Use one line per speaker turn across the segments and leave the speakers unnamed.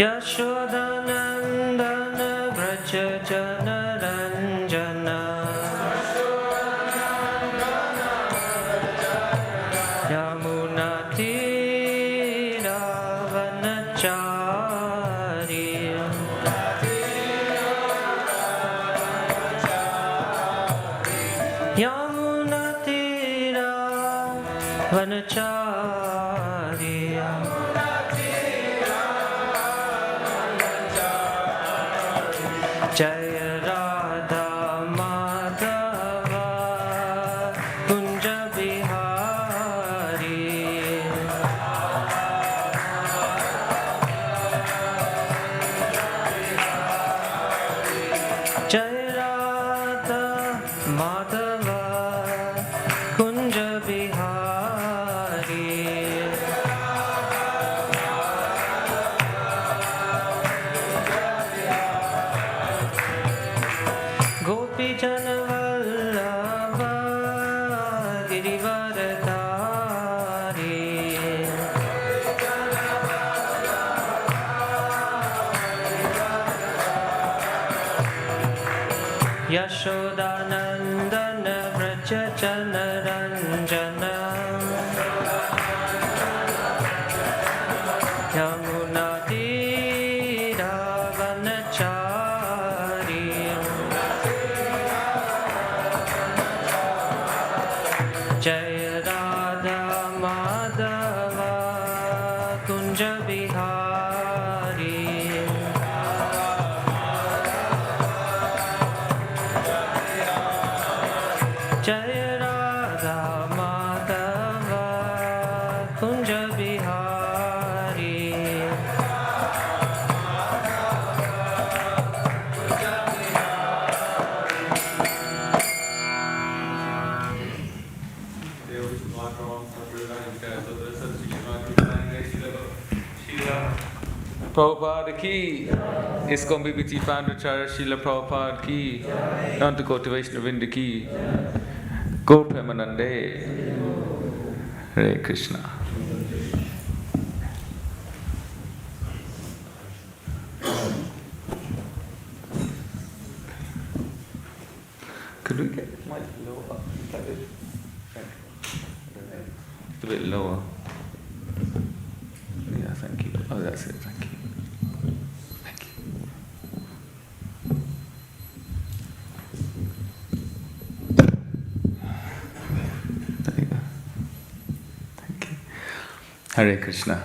Yashodanandana Vraja Janaranjana Yamunatira Vanachari Yamunatira Vanachari Jaya Radha Madhava Kunja Bihari Jaya Radha Madhava Kunja Bihari Gopi Jana Vallabha Girivaradhari Yashodanandana Vraja Janaranjana Yamunatira Vanachari Jaya Radha Madhava Kunja Bihari Jaya Radha Madhava Kunja Bihari
Prabhupada ki, ISKCON BBT founder Acharya Srila Prabhupada ki, Nanta Koti Vaishnavinda ki, Gaur Premanande, Hare Krishna. Could we get the mic lower? Like this? A bit lower. Yeah, thank you. Oh, that's it. Thank you. Thank you. There you go. Thank you. Hare Krishna.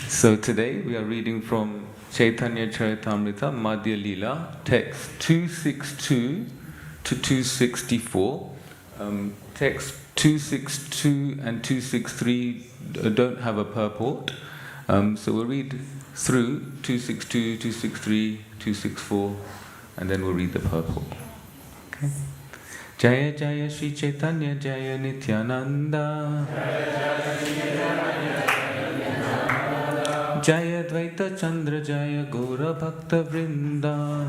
So today we are reading from Caitanya-Caritāmṛta, Madhya-lilā, text 262 to 264. Text 262 and 263 don't have a purport. So we'll read through 262, 263, 264, and then we'll read the purport. Okay? Jaya Jaya Shri Caitanya Jaya Nityananda Jaya Dvaita Chandra Jaya Gaura Bhakta Vrinda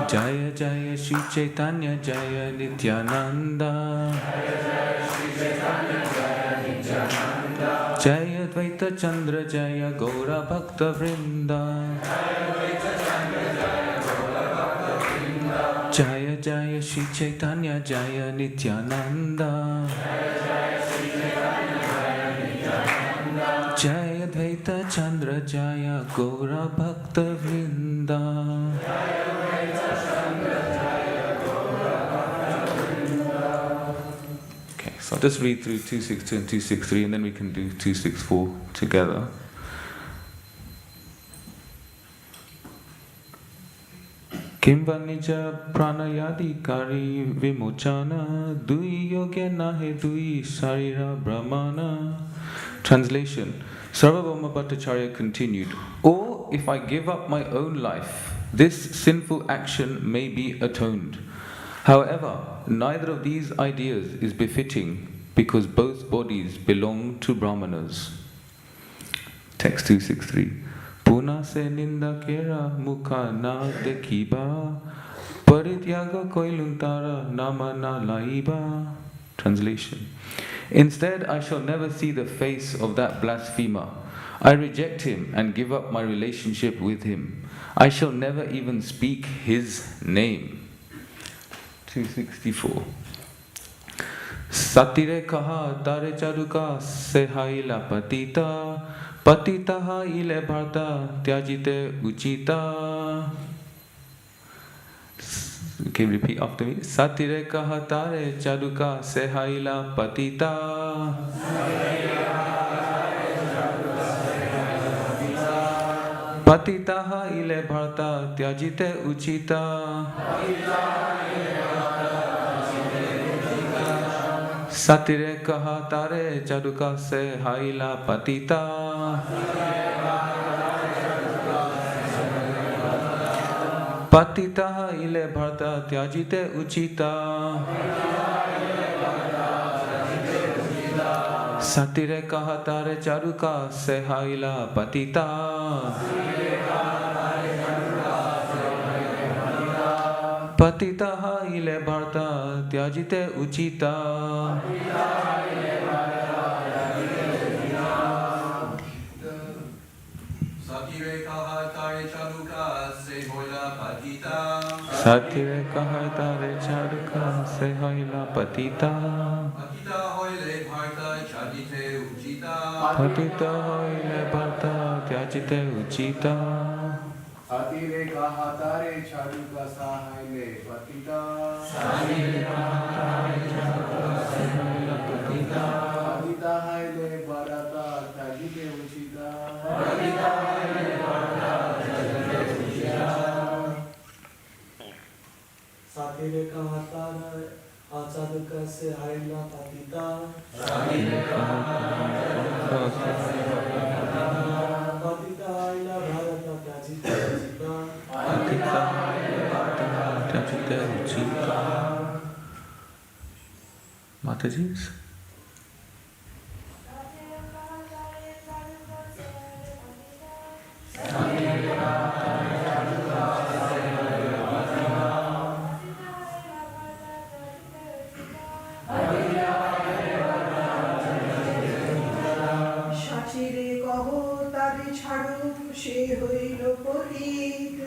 Jaya Jaya Shri Caitanya Jaya Nityananda Jaya Dvaita Chandra Jaya Gaura Bhakta Vrinda Jaya Jaya Shri Caitanya Jaya Nityananda Jaya Dvaita Chandra Jaya Gaura Bhakta Vrinda. Okay, so I'll just read through 262 and 263 and then we can do 264 together. Kimva nija pranayadi kari vimochana dui yoge nahe dui sarira brahmana. Translation. Sarvabhauma Bhattacharya continued, or if I give up my own life, this sinful action may be atoned. However, neither of these ideas is befitting because both bodies belong to brahmanas. Text 263. Puna se ninda kera mukha na dekhiba parityaga koiluntara nama na laiba. Translation. Instead, I shall never see the face of that blasphemer. I reject him and give up my relationship with him. I shall never even speak his name. 264. Satire kaha tare charuka sehaila patita patitaha ile bharta tyajite uchita. Okay, repeat after me. Satire kaha tare charuka sehaila patita patitaha ile bharta tyajite uchita. Satire kaha tare charuka se haila patita patita ile bharta tyajite uchita. Satire kaha tare charuka se haila patita patitaha ile bharta tyajite uchita.
Satire kaha tare charuka se hoila patita.
Satire kaha tare charuka se haila patita
Patita hoile bharta tyajite uchita.
patita haile bharta tyajite uchita.
Satire kaha tare charuka sahaile patita.
Satire kaha tare charuka se haila patita
Patita haile bharata tyajite uchita.
patita haile bharta tyajite uchita.
Satire kaha tare charuka se haila patita
Satire kaha tare
patita haila bharata tyajite uchita.
patita haile bharta tyajite uchita. Mataji's.
Satire kaho tare charu she hoilo porit.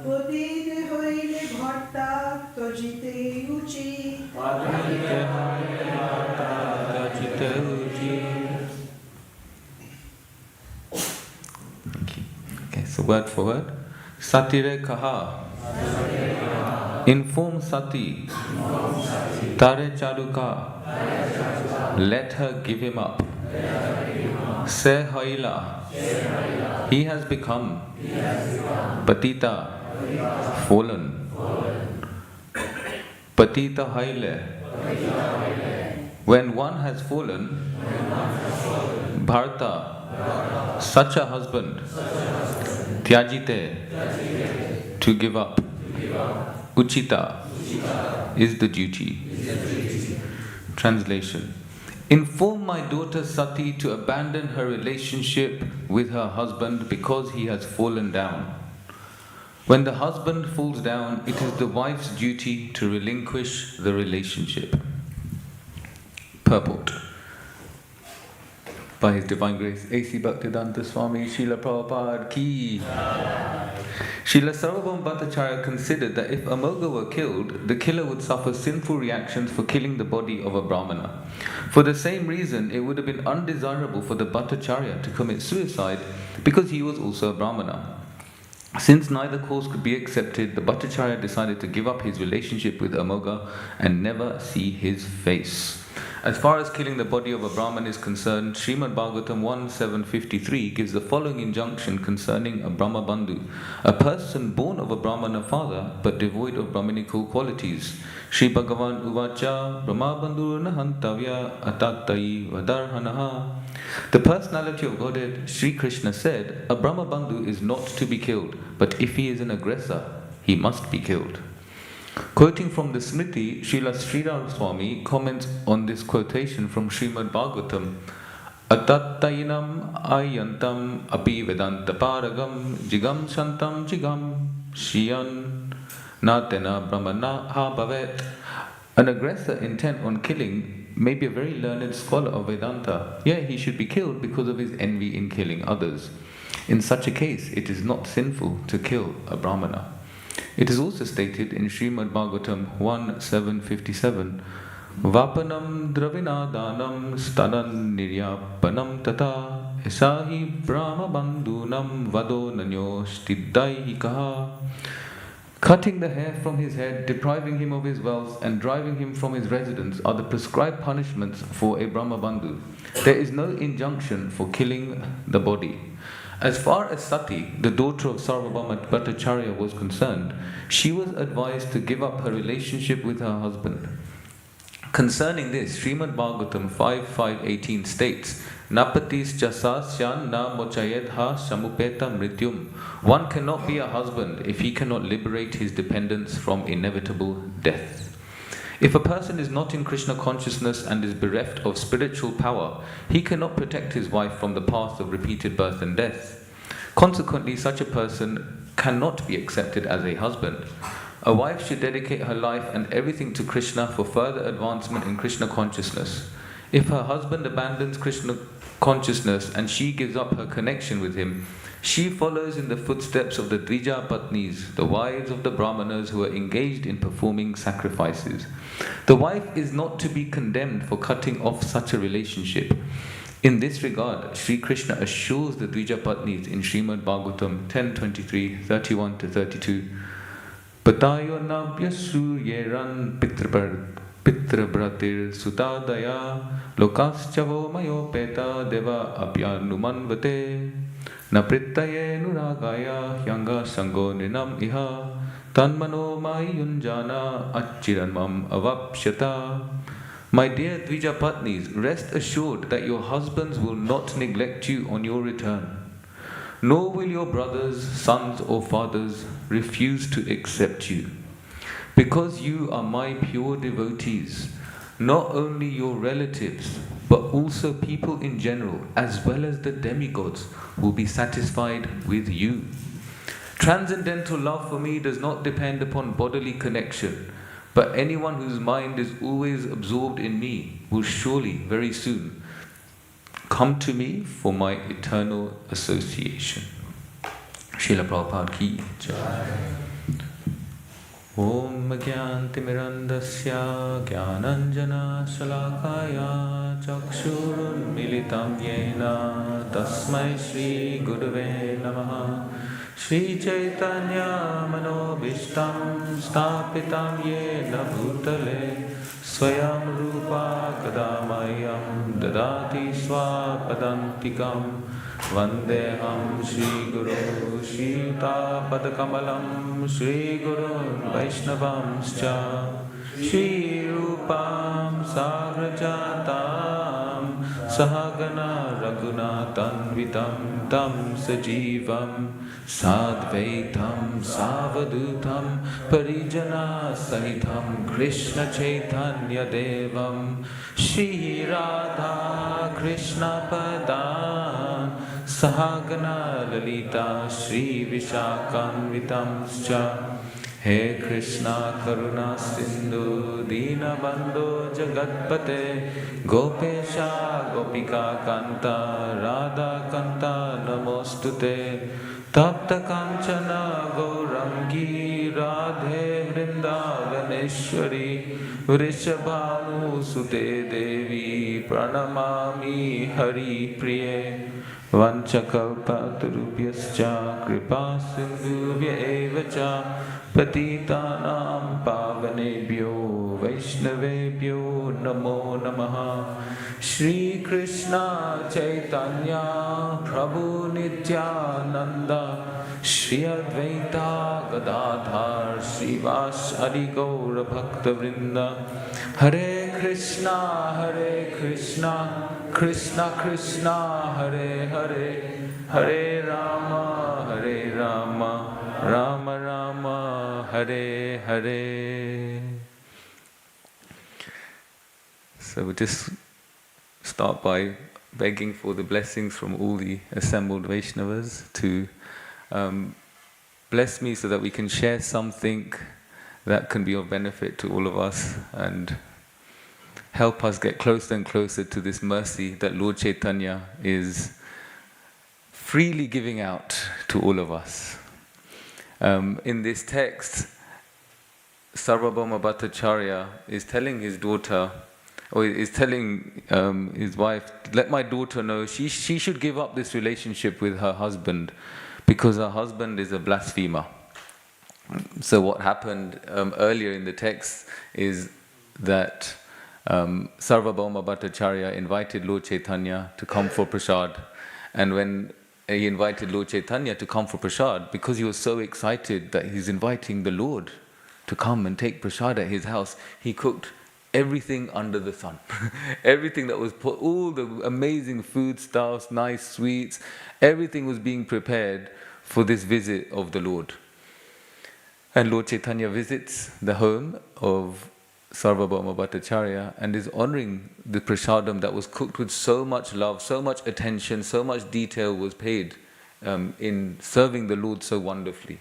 Potit hoile bharta tojite uchi.
Okay, so word for word. Satire kaha. Inform Sati. Tare charuka. Let her give him up. Se haila. He has become. Patita. Fallen. Patita haile. When one has fallen, Bharta, such a husband, Tyajite, to give up, Uchita, is the duty. Translation. Inform my daughter Sati to abandon her relationship with her husband because he has fallen down. When the husband falls down, it is the wife's duty to relinquish the relationship. Purport. By His Divine Grace, A.C. Bhaktivedanta Swami Srila Prabhupada Ki. Srila Sarvabhauma Bhattacharya considered that if Amoga were killed, the killer would suffer sinful reactions for killing the body of a Brahmana. For the same reason, it would have been undesirable for the Bhattacharya to commit suicide because he was also a Brahmana. Since neither course could be accepted, the Bhattacharya decided to give up his relationship with Amoga and never see his face. As far as killing the body of a Brahman is concerned, Srimad Bhagavatam 1.753 gives the following injunction concerning a Brahma Bandhu, a person born of a Brahmana father but devoid of Brahminical qualities. Sri Bhagavan Uvacha Brahma Bandhu Nahantavya Atatai Vadarhanaha. The personality of Godhead, Sri Krishna said, a Brahma Bandhu is not to be killed, but if he is an aggressor, he must be killed. Quoting from the Smriti, Srila Sridhar Swami comments on this quotation from Srimad Bhagavatam, Atattainam ayantam api vedanta paragam jigam shantam jigam shiyan natena brahmana ha bhavet. An aggressor intent on killing may be a very learned scholar of Vedanta, yet he should be killed because of his envy in killing others. In such a case, it is not sinful to kill a brahmana. It is also stated in Srimad Bhagavatam 1.7.57, Vapanam dravinadanam stanan niryapanam tata esahi brahma bandhunam vado nanyo stiddhaihikaha. Cutting the hair from his head, depriving him of his wealth, and driving him from his residence are the prescribed punishments for a Brahma Bandhu. There is no injunction for killing the body. As far as Sati, the daughter of Sarvabhauma Bhattacharya, was concerned, she was advised to give up her relationship with her husband. Concerning this, Srimad Bhagavatam 5.5.18 states, Napatis jasasyan na mochayedha samupeta mrityum. One cannot be a husband if he cannot liberate his dependents from inevitable death. If a person is not in Krishna consciousness and is bereft of spiritual power, he cannot protect his wife from the path of repeated birth and death. Consequently, such a person cannot be accepted as a husband. A wife should dedicate her life and everything to Krishna for further advancement in Krishna consciousness. If her husband abandons Krishna consciousness and she gives up her connection with him, she follows in the footsteps of the Dvija Patnis, the wives of the Brahmanas who are engaged in performing sacrifices. The wife is not to be condemned for cutting off such a relationship. In this regard, Sri Krishna assures the Dvija Patnis in Srimad Bhagavatam 10.23, 31-32, Patayo nabhyasu yeran pitrabratir sutadaya lokaschavo mayo peta deva abhyanumanvate naprittaye nuragaya hyanga sango ninam iha tanmano mayunjana achiranmam avapsyata. My dear Dvija Patnis, rest assured that your husbands will not neglect you on your return. Nor will your brothers, sons or fathers refuse to accept you. Because you are my pure devotees, not only your relatives, but also people in general, as well as the demigods, will be satisfied with you. Transcendental love for me does not depend upon bodily connection, but anyone whose mind is always absorbed in me will surely, very soon, come to me for my eternal association. Srila Prabhupada ki jai. Om Gyantimirandasya Gyananjana Shalakaya Chakshurun Militam Yena Tasmai Shri Gurave Namaha Shri Caitanya Manobishtam Stapitam Yena Bhutale Swayam Rupa Kadamayam Dadati Swapadantikam Vandeham Shri Guru Shita Padakamalam Shri Guru Vaishnavamscha Shri Rupam Sagrajatam Sahagana Raghunatan Vitam Tam Sajivam Sadvaitam Savadutam Parijana Sahitam Krishna Chaitanya Devam Shri Radha Krishna Padam Sahagana Lalita Shri Vishakanvitamscha He Krishna Karuna Sindhu Dina Bandhu Jagatpate Gopesha Gopika Kanta Radha Kanta Namostute Tapta Kanchana Gaurangi Radhe Vrindavaneshwari Vrishabhanu Sute Devi Pranamami Hari Priye Vanchakalpatarubhyascha Kripa Sindhuvya Evacha Patitanam Pavanebhyo Vaishnavebhyo Namo Namaha Shri Krishna Chaitanya Prabhu Nityananda Shri Advaita Gadadhar Srivas Adi Gaura Bhakta Vrinda Hare Krishna Krishna Krishna Hare Hare Hare Rama Rama Rama Hare Hare. So we'll just start by begging for the blessings from all the assembled Vaishnavas to bless me so that we can share something that can be of benefit to all of us and help us get closer and closer to this mercy that Lord Chaitanya is freely giving out to all of us. In this text, Sarvabhauma Bhattacharya is telling his daughter, or is telling his wife, let my daughter know she should give up this relationship with her husband because her husband is a blasphemer. So what happened earlier in the text is that Sarvabhauma Bhattacharya invited Lord Chaitanya to come for prasad, and when he invited Lord Chaitanya to come for prasad, because he was so excited that he's inviting the Lord to come and take prasad at his house, he cooked everything under the sun. Everything that was put, all the amazing foodstuffs, nice sweets, everything was being prepared for this visit of the Lord. And Lord Chaitanya visits the home of Sarvabhauma Bhattacharya and is honoring the prasadam that was cooked with so much love, so much attention, so much detail was paid in serving the Lord so wonderfully.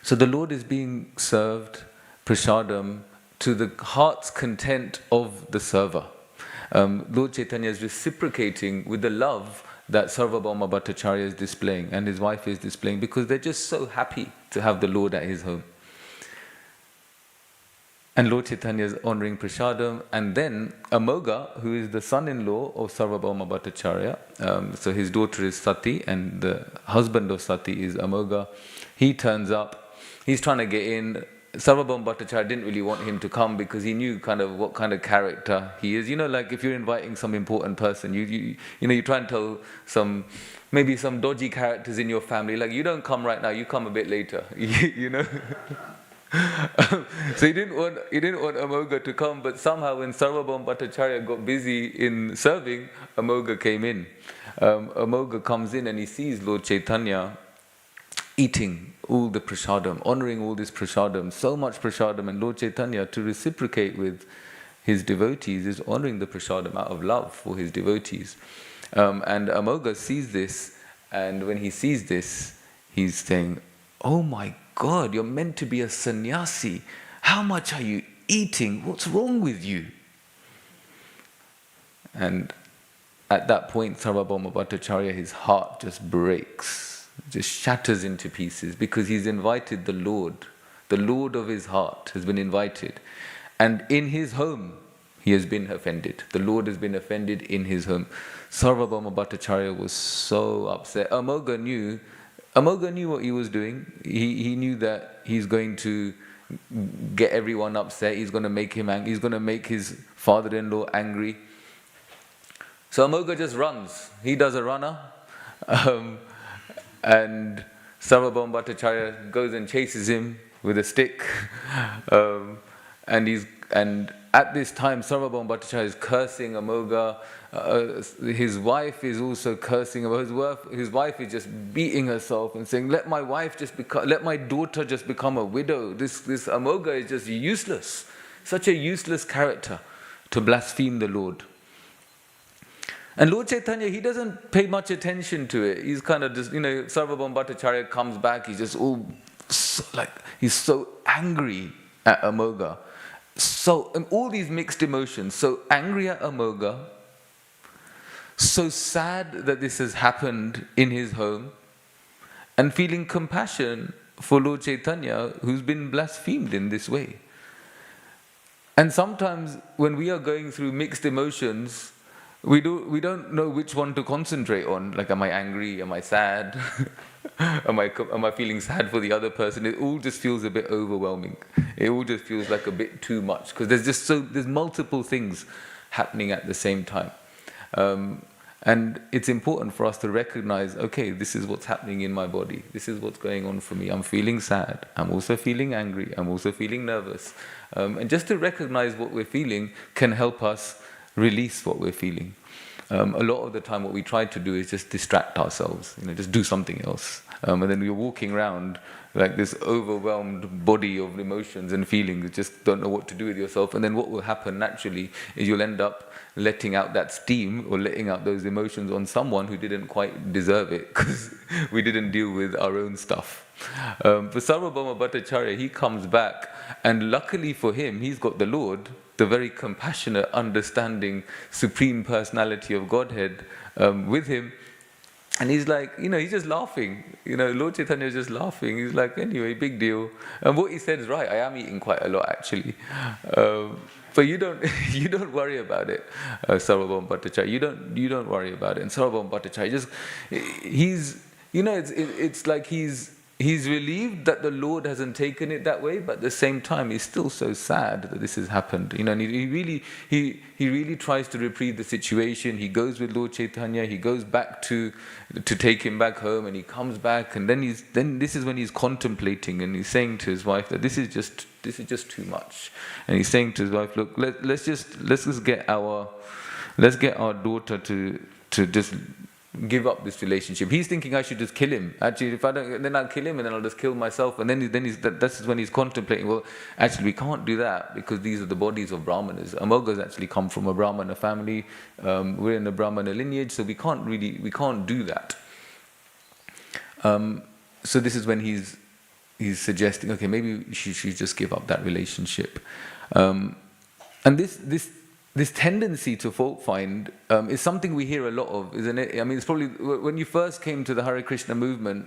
So the Lord is being served prasadam to the heart's content of the server. Lord Chaitanya is reciprocating with the love that Sarvabhauma Bhattacharya is displaying and his wife is displaying, because they're just so happy to have the Lord at his home. And Lord Chaitanya is honouring prasadam, and then Amogha, who is the son-in-law of Sarvabhauma Bhattacharya, so his daughter is Sati and the husband of Sati is Amogha, he turns up, he's trying to get in. Sarvabhauma Bhattacharya didn't really want him to come because he knew kind of what kind of character he is. You know, like if you're inviting some important person, you try and tell maybe some dodgy characters in your family, like, you don't come right now, you come a bit later, you know. So he didn't want Amogha to come, but somehow when Sarvabhauma Bhattacharya got busy in serving, Amogha came in. Amogha comes in and he sees Lord Chaitanya eating all the prasadam, honouring all this prasadam, so much prasadam, and Lord Chaitanya, to reciprocate with his devotees, is honouring the prasadam out of love for his devotees. And Amogha sees this, and when he sees this, he's saying, "Oh my God, you're meant to be a sannyasi. How much are you eating? What's wrong with you?" And at that point, Sarvabhauma Bhattacharya, his heart just breaks, just shatters into pieces, because he's invited the Lord of his heart has been invited. And in his home, he has been offended. The Lord has been offended in his home. Sarvabhauma Bhattacharya was so upset. Amogha knew what he was doing. He knew that he's going to get everyone upset. He's going to make him angry. He's going to make his father-in-law angry. So Amogha just runs. He does a runner. And Sarvabhauma Bhattacharya goes and chases him with a stick. And at this time, Sarvabhauma Bhattacharya is cursing Amogha. His wife is also cursing Amogha. His wife is just beating herself and saying, let my daughter just become a widow. This Amogha is just useless. Such a useless character to blaspheme the Lord. And Lord Chaitanya, he doesn't pay much attention to it. He's kind of just, Sarvabhauma Bhattacharya comes back, he's just he's so angry at Amogha. And all these mixed emotions, so angry at Amogha, so sad that this has happened in his home, and feeling compassion for Lord Chaitanya, who's been blasphemed in this way. And sometimes when we are going through mixed emotions, we don't know which one to concentrate on. Like, am I angry? Am I sad? am I feeling sad for the other person? It all just feels a bit overwhelming. It all just feels like a bit too much, because there's multiple things happening at the same time. And it's important for us to recognize, okay, this is what's happening in my body. This is what's going on for me. I'm feeling sad. I'm also feeling angry. I'm also feeling nervous. And just to recognize what we're feeling can help us release what we're feeling. A lot of the time what we try to do is just distract ourselves, just do something else. And then you're walking around like this overwhelmed body of emotions and feelings, just don't know what to do with yourself. And then what will happen naturally is you'll end up letting out that steam or letting out those emotions on someone who didn't quite deserve it, because we didn't deal with our own stuff. For Sarvabhauma Bhattacharya, he comes back, and luckily for him, he's got the Lord, the very compassionate, understanding, Supreme Personality of Godhead with him. And he's like, he's just laughing. Lord Chaitanya is just laughing. He's like, anyway, big deal. And what he said is right. I am eating quite a lot, actually. But you don't worry about it, Sarvabhauma Bhattacharya. You don't worry about it. And Sarvabhauma Bhattacharya it's like he's relieved that the Lord hasn't taken it that way, but at the same time he's still so sad that this has happened. And he really tries to reprieve the situation. He goes with Lord Chaitanya. He goes back to take him back home, and he comes back, and then this is when he's contemplating, and he's saying to his wife that this is just too much. And he's saying to his wife, look, let's just get our daughter to just give up this relationship. He's thinking I should just kill him. Actually, if I don't, then I'll kill him, and then I'll just kill myself. And that's when he's contemplating. Well, actually, we can't do that because these are the bodies of Brahmanas. Amoghas actually come from a Brahmana family. We're in a Brahmana lineage, so we can't do that. So this is when he's suggesting, okay, maybe she should just give up that relationship. And this tendency to fault find is something we hear a lot of, isn't it? I mean, it's probably when you first came to the Hare Krishna movement,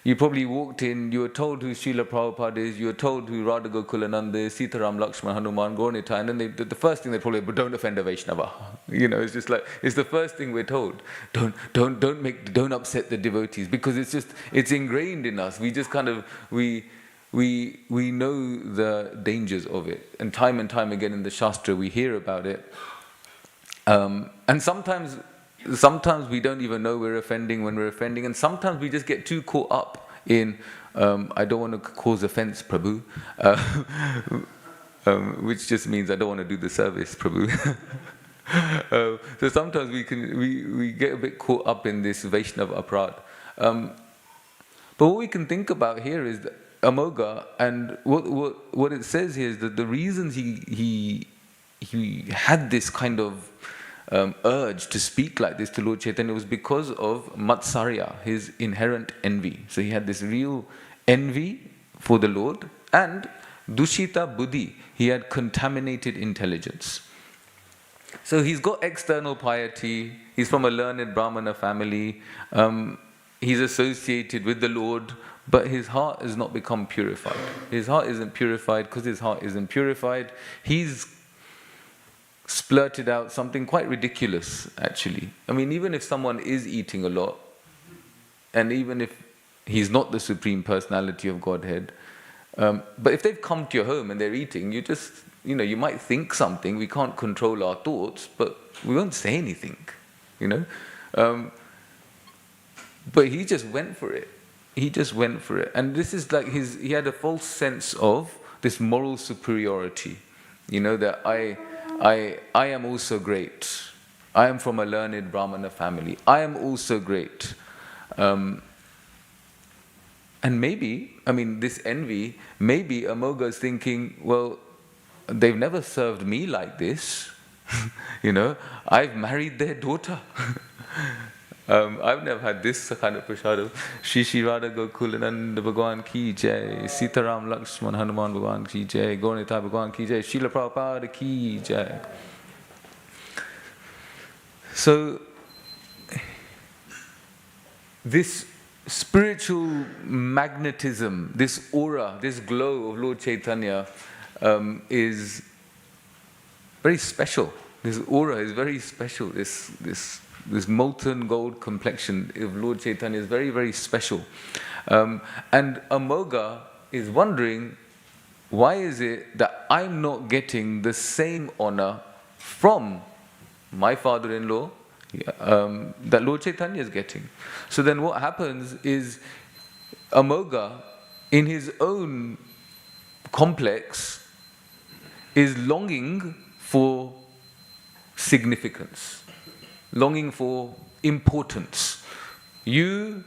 you probably walked in, you were told who Srila Prabhupada is, you were told who Radha Gokulananda is, Sitaram, Lakshman, Hanuman, Gaura, and then the first thing they probably, but don't offend a Vaishnava. It's just like, it's the first thing we're told. Don't upset the devotees, because it's ingrained in us. We just kind of, we know the dangers of it, and time again in the Shastra we hear about it. And sometimes we don't even know we're offending when we're offending, and sometimes we just get too caught up in I don't want to cause offense, Prabhu, which just means I don't want to do the service, Prabhu. So sometimes we get a bit caught up in this Vaishnava aparad. But what we can think about here is that Amogha, and what it says here is that the reasons he had this kind of urge to speak like this to Lord Chaitanya was because of Matsarya, his inherent envy. So he had this real envy for the Lord, and Dushita Buddhi, he had contaminated intelligence. So he's got external piety, he's from a learned Brahmana family, he's associated with the Lord, but his heart has not become purified. His heart isn't purified. Because his heart isn't purified, he's splurted out something quite ridiculous, actually. I mean, even if someone is eating a lot, and even if he's not the Supreme Personality of Godhead, but if they've come to your home and they're eating, you just, you might think something. We can't control our thoughts, but we won't say anything, But he just went for it. And this is like he had a false sense of this moral superiority, that I am also great. I am from a learned Brahmana family. I am also great. And maybe, this envy, maybe Amogha's thinking, well, they've never served me like this. I've married their daughter. I've never had this kind of prasadam. Shri Shri Radha Gokulananda Bhagwan Ki Jai, Sitaram Lakshman Hanuman Bhagwan Ki Jai, Gaura Bhagwan Ki Jai, Srila Prabhupada Ki Jai. So, this spiritual magnetism, this aura, this glow of Lord Chaitanya is very special. This aura is very special. This molten gold complexion of Lord Chaitanya is very, very special. And Amogha is wondering, why is it that I'm not getting the same honor from my father-in-law that Lord Chaitanya is getting? So then what happens is Amogha, in his own complex, is longing for significance. Longing for importance. You,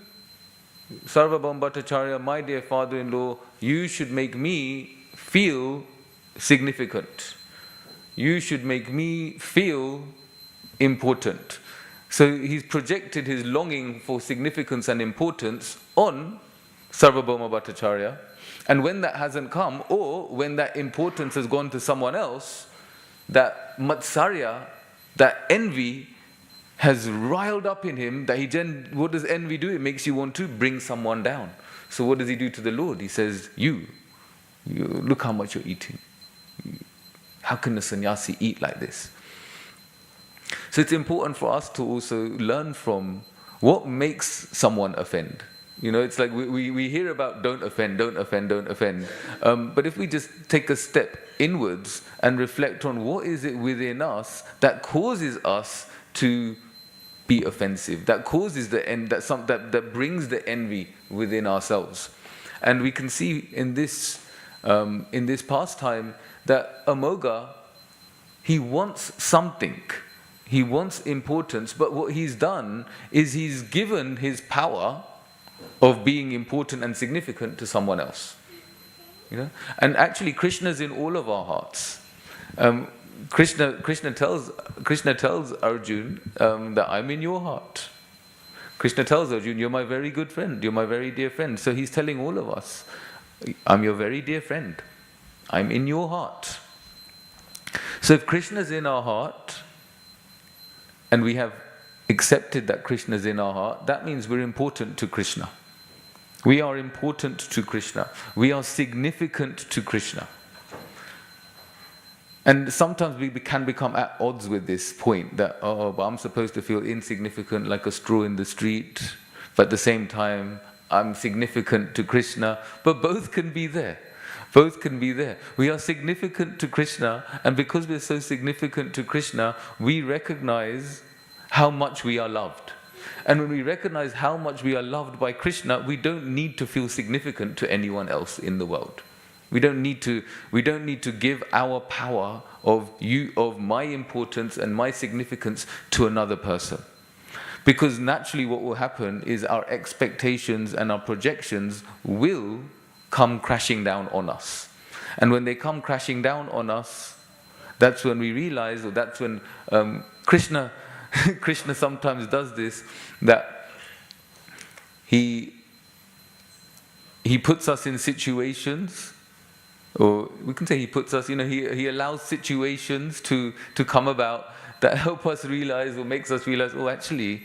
Sarvabhauma Bhattacharya, my dear father-in-law, you should make me feel significant. You should make me feel important. So he's projected his longing for significance and importance on Sarvabhauma Bhattacharya. And when that hasn't come, or when that importance has gone to someone else, that matsarya, that envy, has riled up in him, that what does envy do? It makes you want to bring someone down. So what does he do to the Lord? He says, you look how much you're eating. How can a sannyasi eat like this? So it's important for us to also learn from what makes someone offend. It's like we hear about don't offend. But if we just take a step inwards and reflect on what is it within us that causes us to be offensive, that causes that brings the envy within ourselves. And we can see in this pastime that Amoga, he wants something. He wants importance, but what he's done is he's given his power of being important and significant to someone else. And actually Krishna's in all of our hearts. Krishna tells Arjun that I'm in your heart. Krishna tells Arjun, you're my very good friend, you're my very dear friend. So he's telling all of us, I'm your very dear friend, I'm in your heart. So if Krishna's in our heart, and we have accepted that Krishna's in our heart, that means we're important to Krishna. We are important to Krishna. We are significant to Krishna. And sometimes we can become at odds with this point that, but I'm supposed to feel insignificant like a straw in the street, but at the same time, I'm significant to Krishna. But both can be there. Both can be there. We are significant to Krishna, and because we're so significant to Krishna, we recognize how much we are loved. And when we recognize how much we are loved by Krishna, we don't need to feel significant to anyone else in the world. We don't need to give our power of my importance and my significance to another person. Because naturally what will happen is our expectations and our projections will come crashing down on us. And when they come crashing down on us, that's when we realize, or that's when Krishna sometimes does this, that he puts us in situations, or we can say he puts us, he allows situations to come about that help us realize, or makes us realize, oh, actually,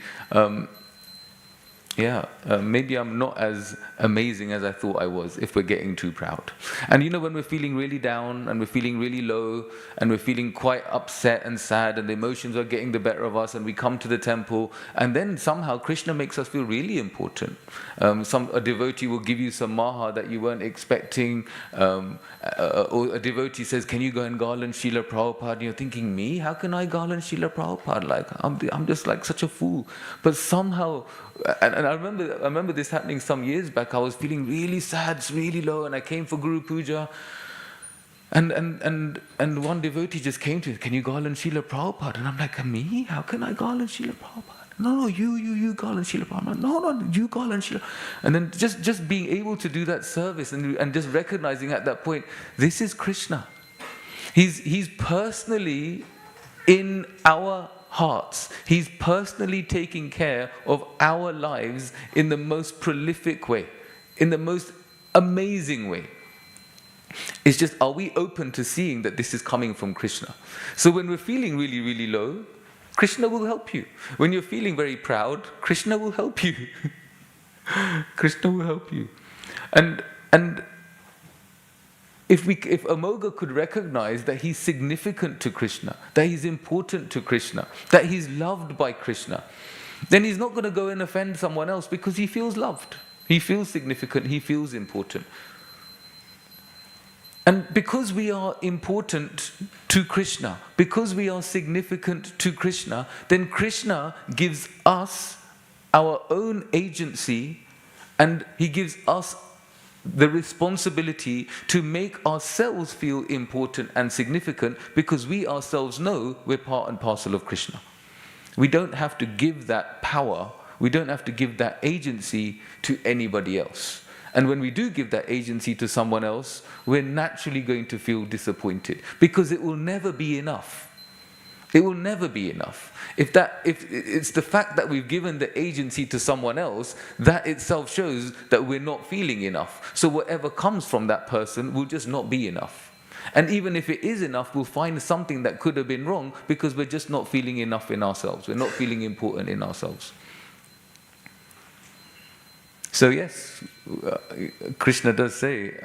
maybe I'm not as amazing as I thought I was, if we're getting too proud. And when we're feeling really down, and we're feeling really low, and we're feeling quite upset and sad, and the emotions are getting the better of us, and we come to the temple, and then somehow Krishna makes us feel really important. A devotee will give you some maha that you weren't expecting, or a devotee says, can you go and garland Srila Prabhupada? And you're thinking, me? How can I garland Srila Prabhupada? Like, I'm just like such a fool. But somehow, and I remember this happening some years back. I was feeling really sad, really low, and I came for Guru Puja, and one devotee just came to me, can you garland Srila Prabhupada? And I'm like, me? How can I garland Srila Prabhupada? No, you garland Srila Prabhupada. No, you garland Srila. And then just being able to do that service and just recognizing at that point, this is Krishna. He's personally in our hearts. He's personally taking care of our lives in the most prolific way, in the most amazing way. It's just, are we open to seeing that this is coming from Krishna? So when we're feeling really, really low, Krishna will help you. When you're feeling very proud, Krishna will help you. Krishna will help you. And if Amoga could recognize that he's significant to Krishna, that he's important to Krishna, that he's loved by Krishna, then he's not going to go and offend someone else because he feels loved. He feels significant, he feels important. And because we are important to Krishna, because we are significant to Krishna, then Krishna gives us our own agency, and he gives us the responsibility to make ourselves feel important and significant, because we ourselves know we're part and parcel of Krishna. We don't have to give that power, we don't have to give that agency to anybody else. And when we do give that agency to someone else, we're naturally going to feel disappointed, because it will never be enough. It will never be enough. If it's the fact that we've given the agency to someone else, that itself shows that we're not feeling enough. So whatever comes from that person will just not be enough. And even if it is enough, we'll find something that could have been wrong because we're just not feeling enough in ourselves. We're not feeling important in ourselves. So yes, Krishna does say,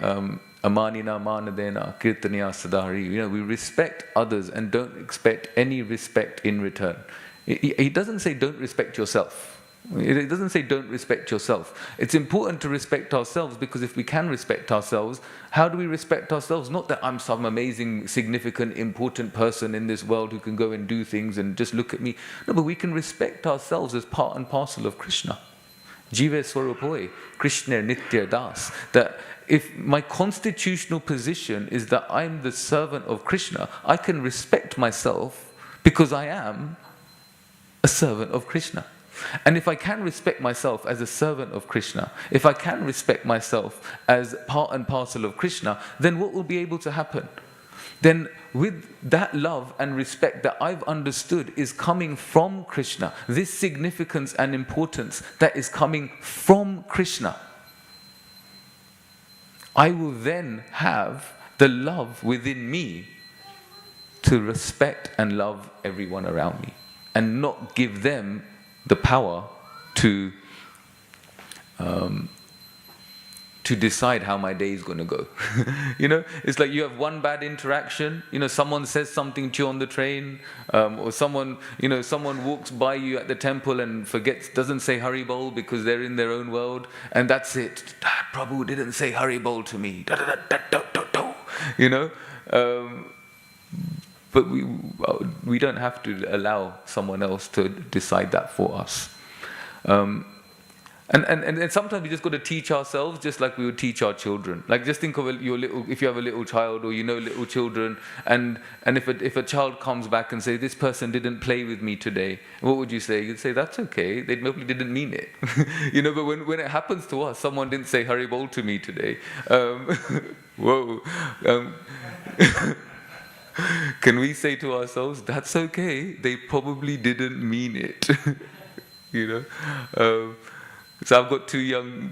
Amanina manadena kirtaniya sadhari. We respect others and don't expect any respect in return. He doesn't say don't respect yourself. It doesn't say don't respect yourself. It's important to respect ourselves because if we can respect ourselves, how do we respect ourselves? Not that I'm some amazing, significant, important person in this world who can go and do things and just look at me. No, but we can respect ourselves as part and parcel of Krishna. Jive Swarupoy, Krishna Nitya Das. That if my constitutional position is that I'm the servant of Krishna, I can respect myself because I am a servant of Krishna. And if I can respect myself as a servant of Krishna, if I can respect myself as part and parcel of Krishna, then what will be able to happen? Then with that love and respect that I've understood is coming from Krishna, this significance and importance that is coming from Krishna, I will then have the love within me to respect and love everyone around me and not give them the power to decide how my day is going to go. It's like you have one bad interaction. Someone says something to you on the train, or someone walks by you at the temple and doesn't say Hari Bol because they're in their own world, and that's it. Prabhu didn't say Hari Bol to me. But we don't have to allow someone else to decide that for us. And sometimes we just got to teach ourselves just like we would teach our children. Like just think of if you have a little child or little children, and if a child comes back and say, this person didn't play with me today, what would you say? You'd say, that's okay, they probably didn't mean it. But when it happens to us, someone didn't say Hari Bol to me today. Whoa. Can we say to ourselves, that's okay, they probably didn't mean it. So I've got two young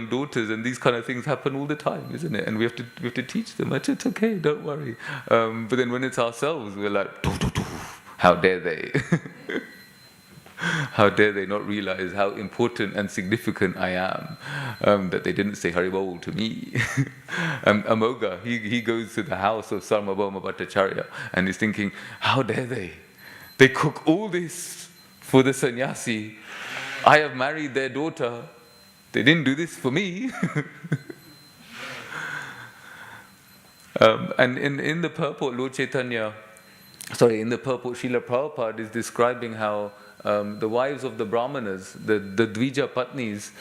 daughters, and these kind of things happen all the time, isn't it? And we have to teach them. It's okay, don't worry. But then when it's ourselves, we're like, how dare they? How dare they not realize how important and significant I am, that they didn't say Hari Bol to me. Amoga, he goes to the house of Sarvabhauma Bhattacharya and he's thinking, how dare they? They cook all this for the sannyasi. I have married their daughter. They didn't do this for me. And in the purport, in the purport, Srila Prabhupada is describing how the wives of the Brahmanas, the Dvija Patnis,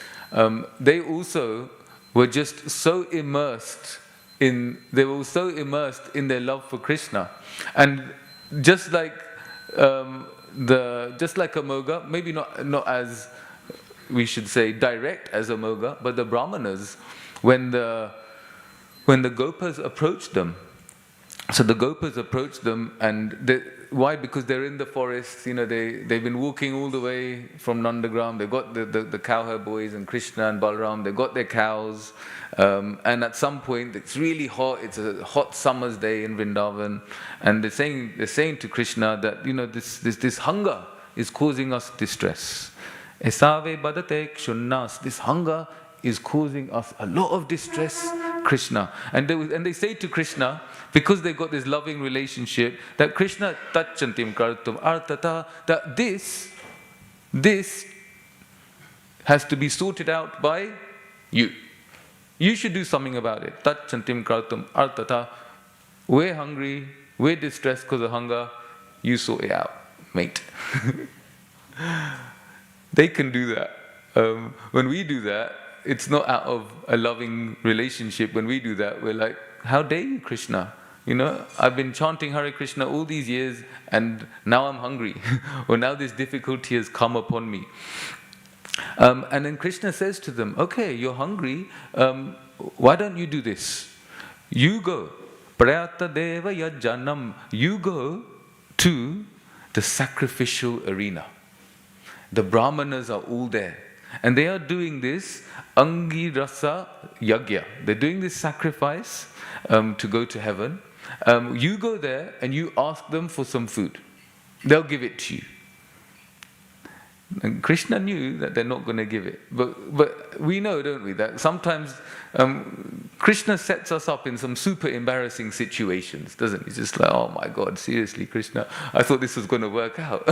they also were just so immersed in their love for Krishna. And just like Amoga, maybe not as we should say direct as Amoga, but the Brahmanas, when the Gopas approached them, so the Gopas approached them, and why? Because they're in the forest. They've been walking all the way from Nandagram. They've got the cowherd boys and Krishna and Balaram. They've got their cows, and at some point it's really hot. It's a hot summer's day in Vrindavan, and they're saying to Krishna that this hunger is causing us distress. Esave badate kshunnas. This hunger is causing us a lot of distress, Krishna. And they say to Krishna, because they've got this loving relationship, that Krishna Caitanya-Caritāmṛta, that this has to be sorted out by you. You should do something about it. Caitanya-Caritāmṛta. We're hungry, we're distressed because of hunger, you sort it out, mate. They can do that. When we do that, it's not out of a loving relationship. When we do that, we're like, how dare you, Krishna? I've been chanting Hare Krishna all these years and now I'm hungry. Or now this difficulty has come upon me. And then Krishna says to them, okay, you're hungry, why don't you do this? You go, Prayata Deva Yajjanam, you go to the sacrificial arena. The Brahmanas are all there. And they are doing this Angirasa Yagya. They're doing this sacrifice to go to heaven. You go there and you ask them for some food. They'll give it to you. And Krishna knew that they're not going to give it. But we know, don't we, that sometimes Krishna sets us up in some super embarrassing situations, doesn't he? He's just like, oh my God, seriously, Krishna, I thought this was going to work out.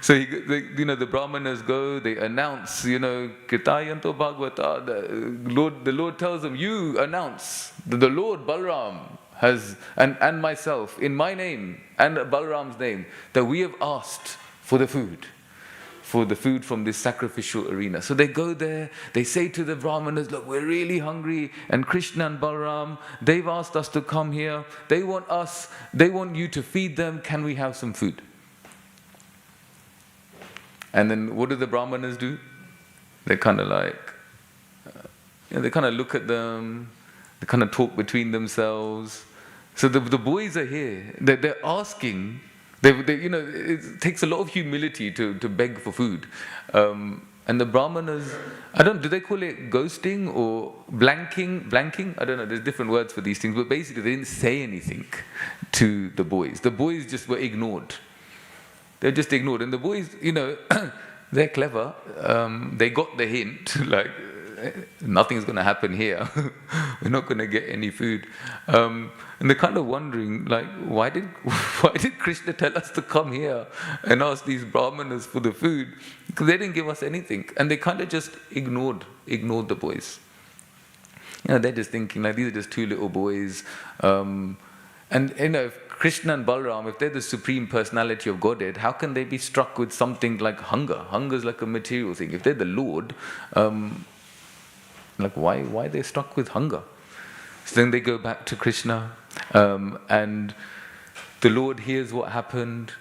So the Brahmanas go, they announce, Caitanya-Caritāmṛta Bhagavata, the Lord tells them, you announce that the Lord Balaram has, and myself, in my name, and Balaram's name, that we have asked for the food from this sacrificial arena. So they go there, they say to the Brahmanas, look, we're really hungry, and Krishna and Balaram, they've asked us to come here, they want you to feed them, can we have some food? And then what do the Brahmanas do? They kind of like, they kind of look at them, they kind of talk between themselves. So the boys are here, they're asking. It takes a lot of humility to beg for food. And the Brahmanas, do they call it ghosting or blanking? I don't know, there's different words for these things, but basically they didn't say anything to the boys. The boys just were ignored. They're just ignored. And the boys, they're clever. They got the hint, like, nothing's going to happen here. We're not going to get any food. And they're kind of wondering, like, why did Krishna tell us to come here and ask these Brahmanas for the food? Because they didn't give us anything. And they kind of just ignored the boys. They're just thinking, like, these are just two little boys. And, if Krishna and Balaram, if they're the supreme personality of Godhead, how can they be struck with something like hunger? Hunger is like a material thing. If they're the Lord, why are they struck with hunger? So then they go back to Krishna, and the Lord hears what happened.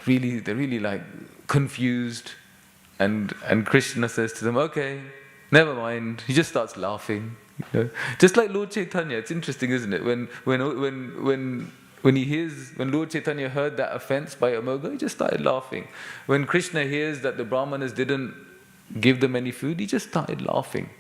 They're really like confused, and Krishna says to them, "Okay, never mind." He just starts laughing, just like Lord Chaitanya. It's interesting, isn't it? When Lord Chaitanya heard that offense by Amoga, he just started laughing. When Krishna hears that the Brahmanas didn't give them any food, he just started laughing.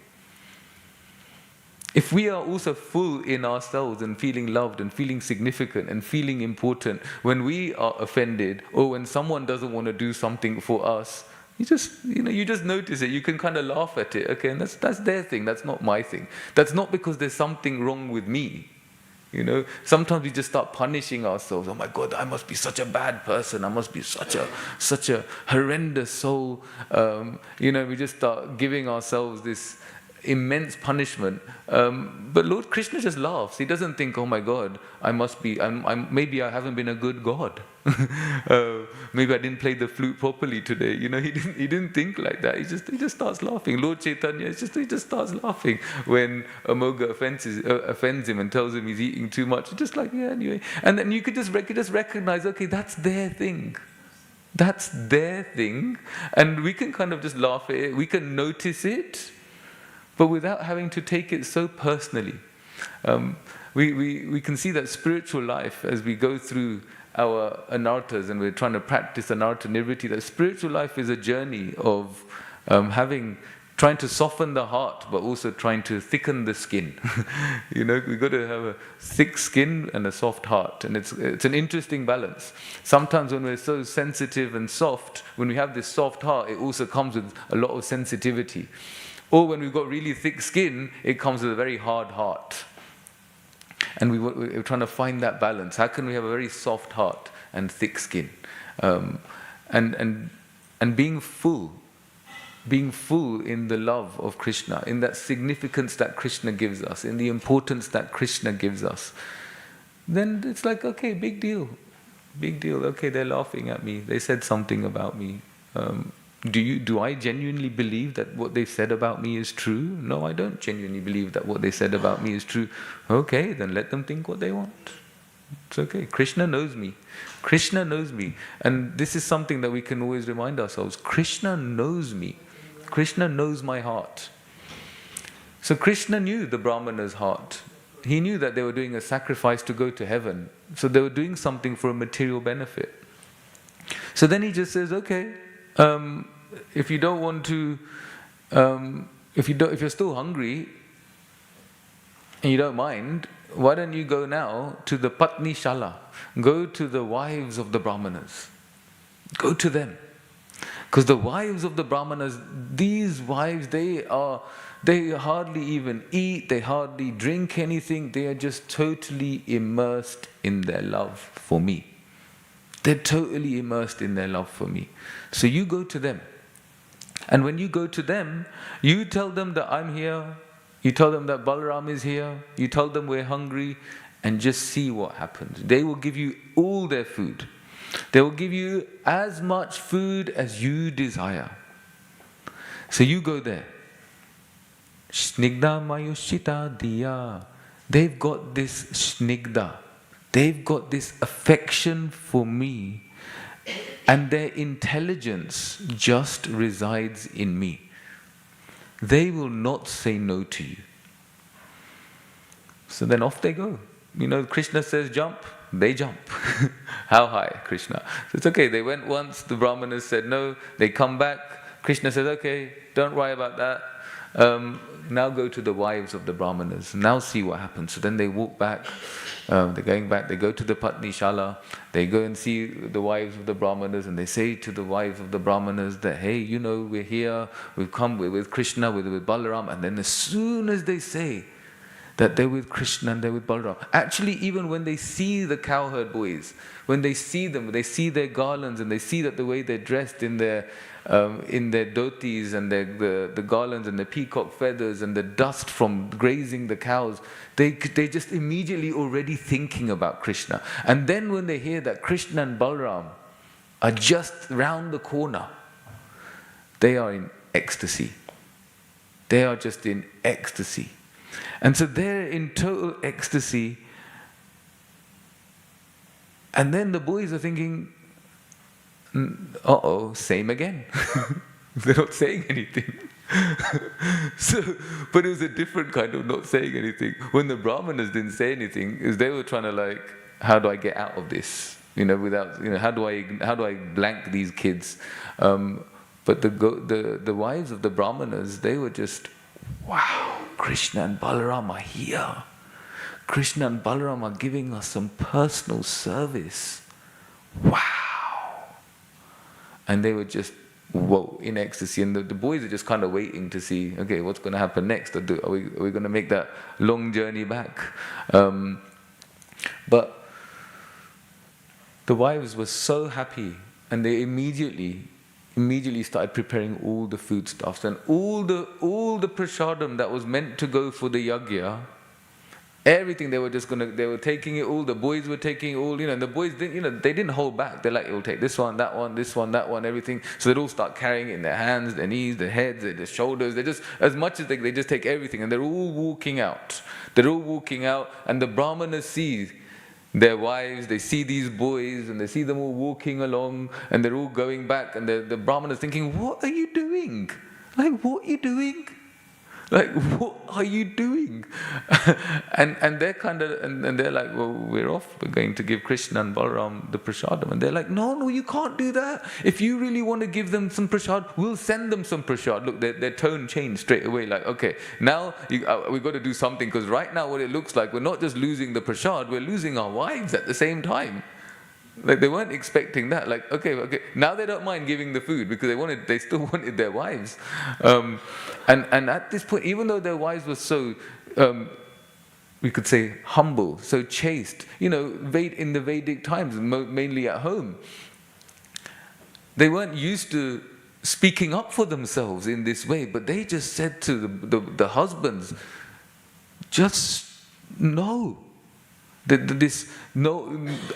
If we are also full in ourselves and feeling loved and feeling significant and feeling important, when we are offended or when someone doesn't want to do something for us, you just notice it. You can kind of laugh at it. Okay, and that's their thing. That's not my thing. That's not because there's something wrong with me. Sometimes we just start punishing ourselves. Oh my God, I must be such a bad person. I must be such a horrendous soul. We just start giving ourselves this immense punishment. But Lord Krishna just laughs. He doesn't think, oh my God, maybe I haven't been a good God. Maybe I didn't play the flute properly today. He didn't think like that. He just starts laughing. Lord Chaitanya, he just starts laughing when Amoga offends him and tells him he's eating too much. It's just like, yeah, anyway. And then you could just recognize, okay, that's their thing. That's their thing. And we can kind of just laugh at it. We can notice it, but without having to take it so personally. We can see that spiritual life as we go through our anarthas and we're trying to practice anartha nirvritti, that spiritual life is a journey of trying to soften the heart, but also trying to thicken the skin. We've got to have a thick skin and a soft heart, and it's an interesting balance. Sometimes when we're so sensitive and soft, when we have this soft heart, it also comes with a lot of sensitivity. Or when we've got really thick skin, it comes with a very hard heart. And we're trying to find that balance. How can we have a very soft heart and thick skin? And being full in the love of Krishna, in that significance that Krishna gives us, in the importance that Krishna gives us, then it's like, okay, big deal. Okay, they're laughing at me. They said something about me. Do I genuinely believe that what they said about me is true? No, I don't genuinely believe that what they said about me is true. Okay, then let them think what they want. It's okay. Krishna knows me. Krishna knows me. And this is something that we can always remind ourselves. Krishna knows me. Krishna knows my heart. So Krishna knew the Brahmana's heart. he knew that they were doing a sacrifice to go to heaven. So they were doing something for a material benefit. So then he just says, okay, if you don't want to, if you're still hungry and you don't mind, why don't you go now to the Patni Shala? Go to the wives of the Brahmanas. Go to them. Because the wives of the Brahmanas, these wives, they hardly even eat, they hardly drink anything, they are just totally immersed in their love for me. They're totally immersed in their love for me. So you go to them. And when you go to them, you tell them that I'm here, you tell them that Balaram is here, you tell them we're hungry, and just see what happens. They will give you all their food. They will give you as much food as you desire. So you go there. Snigdha Mayushita Diya. They've got this snigdha. They've got this affection for me. And their intelligence just resides in me. They will not say no to you. So then off they go. Krishna says jump, they jump. How high, Krishna? So it's okay, they went once, the Brahmanas said no, they come back. Krishna says, okay, don't worry about that. Now go to the wives of the Brahmanas. Now see what happens. So then they walk back. They're going back. They go to the Patni Shala. They go and see the wives of the Brahmanas, and they say to the wives of the Brahmanas that, hey, we're here. We've come with Krishna, with Balaram. And then as soon as they say that they're with Krishna and they're with Balaram, actually, even when they see the cowherd boys, when they see them, they see their garlands, and they see that the way they're dressed in their dhotis and the garlands and the peacock feathers and the dust from grazing the cows, they just immediately already thinking about Krishna. And then when they hear that Krishna and Balaram are just round the corner, they are in ecstasy. They are just in ecstasy. And so they're in total ecstasy. And then the boys are thinking, uh-oh, same again. They're not saying anything. But it was a different kind of not saying anything. When the Brahmanas didn't say anything, is they were trying to how do I get out of this? Without, how do I blank these kids? But the wives of the Brahmanas, they were just, wow, Krishna and Balaram are here. Krishna and Balaram are giving us some personal service. Wow. And they were just, whoa, in ecstasy. And the boys are just kind of waiting to see, okay, what's going to happen next? Are we going to make that long journey back? But the wives were so happy, and they immediately started preparing all the foodstuffs and all the prasadam that was meant to go for the yagya. Everything they were taking it all. The boys were taking it all, and the boys didn't, they didn't hold back. They're like, we'll take this one, that one, that one, everything. So they'd all start carrying it in their hands, their knees, their heads, their shoulders. They just, as much as they just take everything, and they're all walking out. And the Brahmanas see their wives, they see these boys, and they see them all walking along, and they're all going back, and the Brahmanas thinking, what are you doing? What are you doing? What are you doing? and they're and they're like, well, we're off. We're going to give Krishna and Balaram the prasadam. And they're like, no, you can't do that. If you really want to give them some prasad, we'll send them some prasad. Look, their tone changed straight away. Okay, now we've got to do something, because right now what it looks like, we're not just losing the prasad, we're losing our wives at the same time. They weren't expecting that. Okay. Now they don't mind giving the food, because they still wanted their wives. And at this point, even though their wives were so, we could say, humble, so chaste, in the Vedic times, mainly at home, they weren't used to speaking up for themselves in this way. But they just said to the husbands, just no.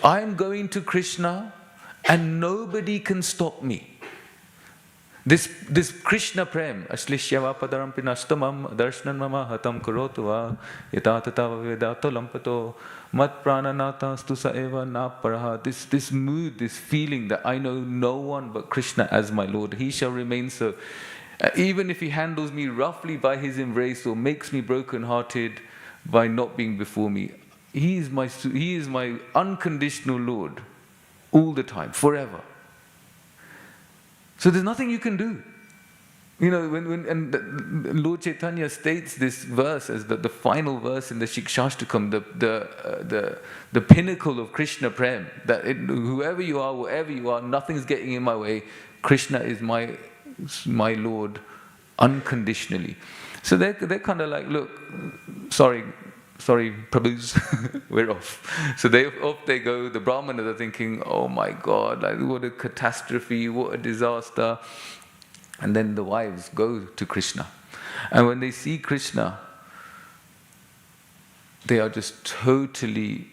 I'm going to Krishna, and nobody can stop me. This Krishna prem, aslishyava padaram pinashtamam darshanan mama hatam karotuva yatatata vedato lampato mat prananata stusa eva na paraha. This mood, this feeling that I know no one but Krishna as my Lord, He shall remain so. Even if He handles me roughly by His embrace or makes me broken-hearted, by not being before me. He is my unconditional Lord all the time, forever. So there's nothing you can do. And Lord Chaitanya states this verse as the final verse in the Shikshashtakam, the pinnacle of Krishna Prem, that whoever you are, whatever you are, nothing's getting in my way. Krishna is my Lord unconditionally. So they're kind of like, look, sorry, Prabhus, we're off. So off they go. The Brahmanas are thinking, oh my God, like, what a catastrophe, what a disaster. And then the wives go to Krishna. And when they see Krishna, they are just totally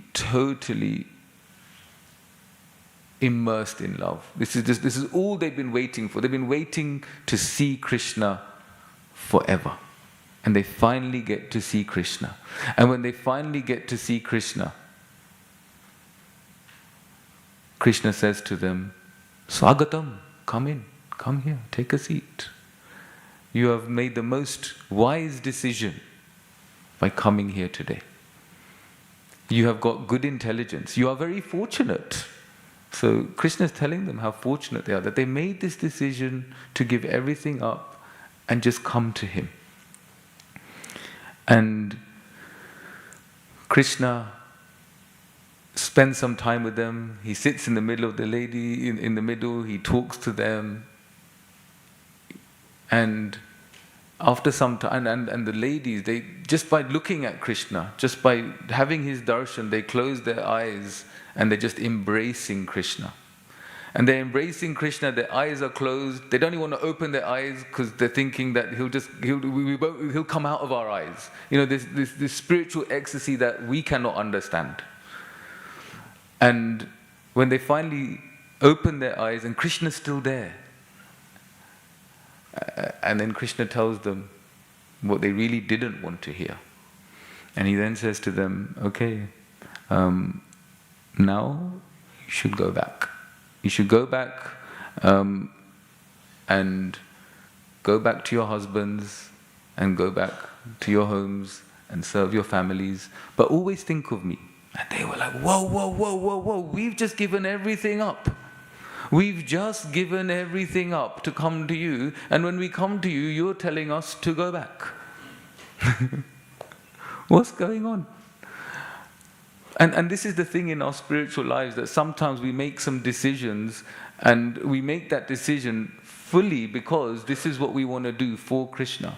immersed in love. This is all they've been waiting for. They've been waiting to see Krishna forever. And they finally get to see Krishna. And when they finally get to see Krishna, Krishna says to them, Swagatam, come in. Come here, take a seat. You have made the most wise decision by coming here today. You have got good intelligence. You are very fortunate. So Krishna is telling them how fortunate they are, that they made this decision to give everything up and just come to him. And Krishna spends some time with them. He sits in the middle of the lady, in the middle, he talks to them. And after some time, and the ladies, they just by looking at Krishna, just by having his darshan, they close their eyes and they're just embracing Krishna. And they're embracing Krishna, their eyes are closed, they don't even want to open their eyes because they're thinking that he'll come out of our eyes. This spiritual ecstasy that we cannot understand. And when they finally open their eyes and Krishna's still there, and then Krishna tells them what they really didn't want to hear. And he then says to them, okay, now you should go back. You should go back and go back to your husbands and go back to your homes and serve your families, but always think of me. And they were like, whoa, we've just given everything up. We've just given everything up to come to you, and when we come to you, you're telling us to go back. What's going on? And this is the thing in our spiritual lives, that sometimes we make some decisions, and we make that decision fully because this is what we want to do for Krishna.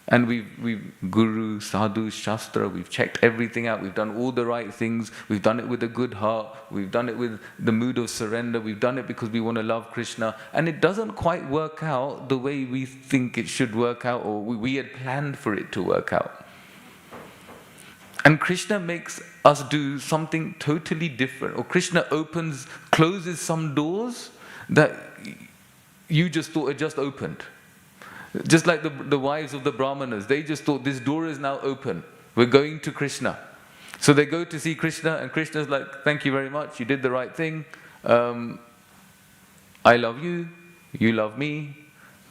And we've Guru, Sadhu, Shastra, we've checked everything out, we've done all the right things, we've done it with a good heart, we've done it with the mood of surrender, we've done it because we want to love Krishna, and it doesn't quite work out the way we think it should work out, or we had planned for it to work out. And Krishna makes us do something totally different, or Krishna closes some doors that you just thought had just opened. Just like the wives of the Brahmanas, they just thought this door is now open. We're going to Krishna. So they go to see Krishna, and Krishna's like, thank you very much, you did the right thing. I love you, you love me,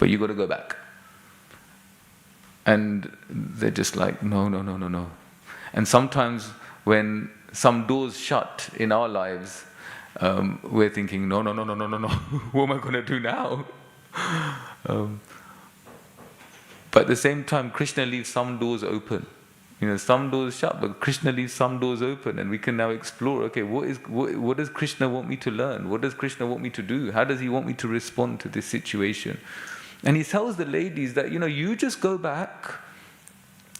but you got to go back. And they're just like, no. And sometimes when some doors shut in our lives, we're thinking, no. What am I going to do now? But at the same time, Krishna leaves some doors open. Some doors shut, but Krishna leaves some doors open, and we can now explore, okay, what does Krishna want me to learn? What does Krishna want me to do? How does he want me to respond to this situation? And he tells the ladies that, you just go back.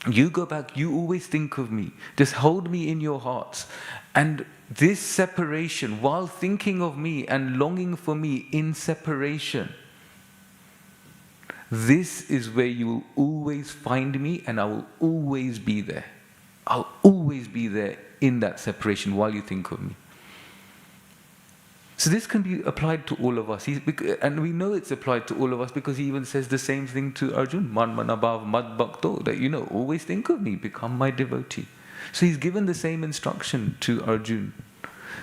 You go back, you always think of me. Just hold me in your hearts. And this separation, while thinking of me and longing for me in separation, this is where you will always find me, and I will always be there. I'll always be there in that separation while you think of me. So this can be applied to all of us. And we know it's applied to all of us because he even says the same thing to Arjun. Man manabhav mad bhakto. That, always think of me, become my devotee. So he's given the same instruction to Arjun.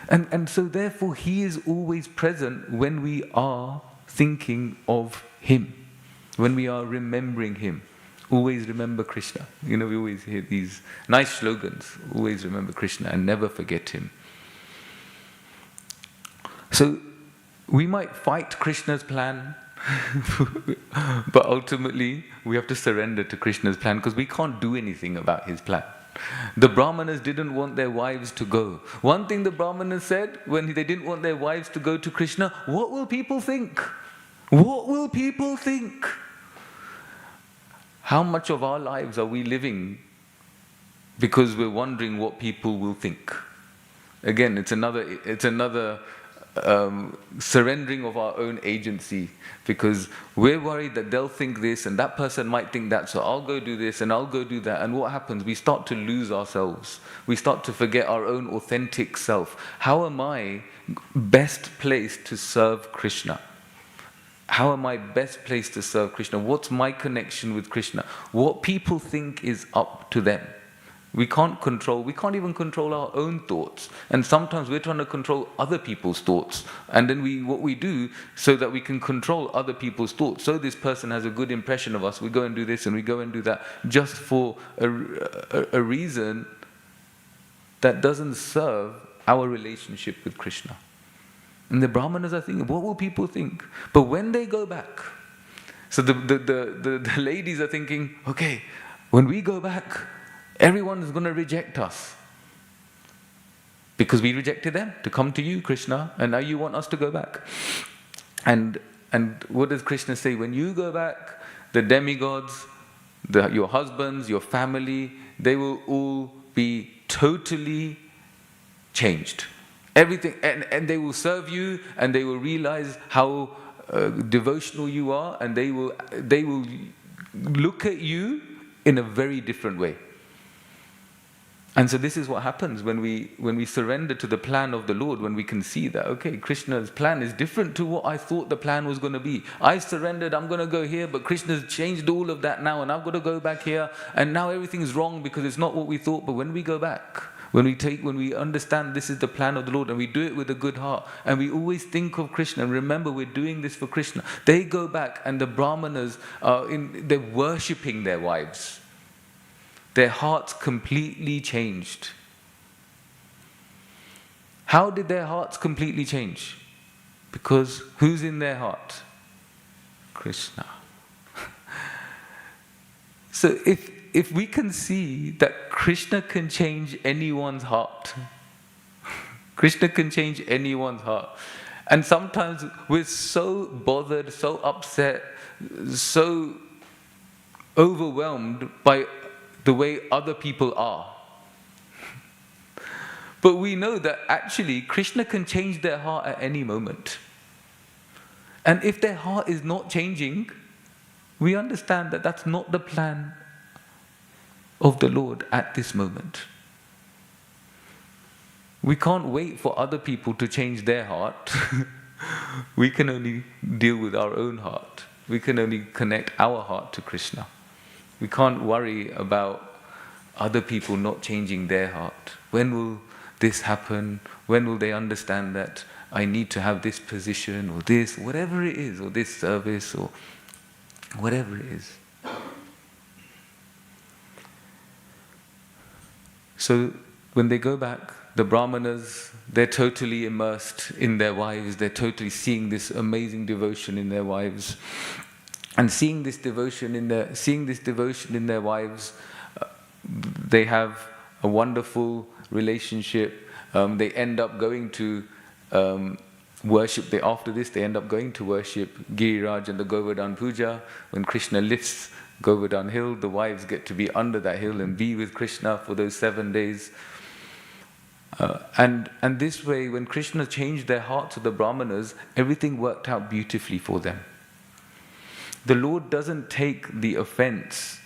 And so therefore he is always present when we are thinking of him. When we are remembering him. always remember Krishna. We always hear these nice slogans, always remember Krishna and never forget him. So we might fight Krishna's plan, but ultimately we have to surrender to Krishna's plan because we can't do anything about his plan. The Brahmanas didn't want their wives to go. One thing the Brahmanas said when they didn't want their wives to go to Krishna, what will people think? What will people think? How much of our lives are we living because we're wondering what people will think? Again, it's another surrendering of our own agency, because we're worried that they'll think this and that person might think that, so I'll go do this and I'll go do that. And what happens? We start to lose ourselves. We start to forget our own authentic self. How am I best placed to serve Krishna? How am I best placed to serve Krishna? What's my connection with Krishna? What people think is up to them. We can't even control our own thoughts. And sometimes we're trying to control other people's thoughts. And then what we do so that we can control other people's thoughts, so this person has a good impression of us, we go and do this and we go and do that, just for a reason that doesn't serve our relationship with Krishna. And the Brahmanas are thinking, what will people think? But when they go back, so the ladies are thinking, okay, when we go back, everyone is going to reject us. Because we rejected them to come to you, Krishna, and now you want us to go back. And what does Krishna say? When you go back, the demigods, your husbands, your family, they will all be totally changed. Everything, and they will serve you, and they will realize how devotional you are, and they will look at you in a very different way. And so this is what happens when we surrender to the plan of the Lord, when we can see that, okay, Krishna's plan is different to what I thought the plan was going to be. I surrendered, I'm going to go here, but Krishna's changed all of that now, and I've got to go back here, and now everything's wrong because it's not what we thought. But when we go back, when we understand this is the plan of the Lord, and we do it with a good heart, and we always think of Krishna, and remember we're doing this for Krishna, they go back, and the Brahmanas they're worshipping their wives. Their hearts completely changed. How did their hearts completely change? Because who's in their heart? Krishna. So if we can see that Krishna can change anyone's heart, Krishna can change anyone's heart. And sometimes we're so bothered, so upset, so overwhelmed by the way other people are. But we know that actually Krishna can change their heart at any moment. And if their heart is not changing, we understand that that's not the plan of the Lord at this moment. We can't wait for other people to change their heart. We can only deal with our own heart. We can only connect our heart to Krishna. We can't worry about other people not changing their heart. When will this happen? When will they understand that I need to have this position or this, whatever it is, or this service or whatever it is? So when they go back, the Brahmanas, they're totally immersed in their wives. They're totally seeing this amazing devotion in their wives. And seeing this devotion in their wives, they have a wonderful relationship. They end up going to worship. After this, they end up going to worship Giriraj and the Govardhan Puja. When Krishna lifts Govardhan hill, the wives get to be under that hill and be with Krishna for those 7 days. And this way, when Krishna changed their heart to the Brahmanas, everything worked out beautifully for them. The Lord doesn't take the offense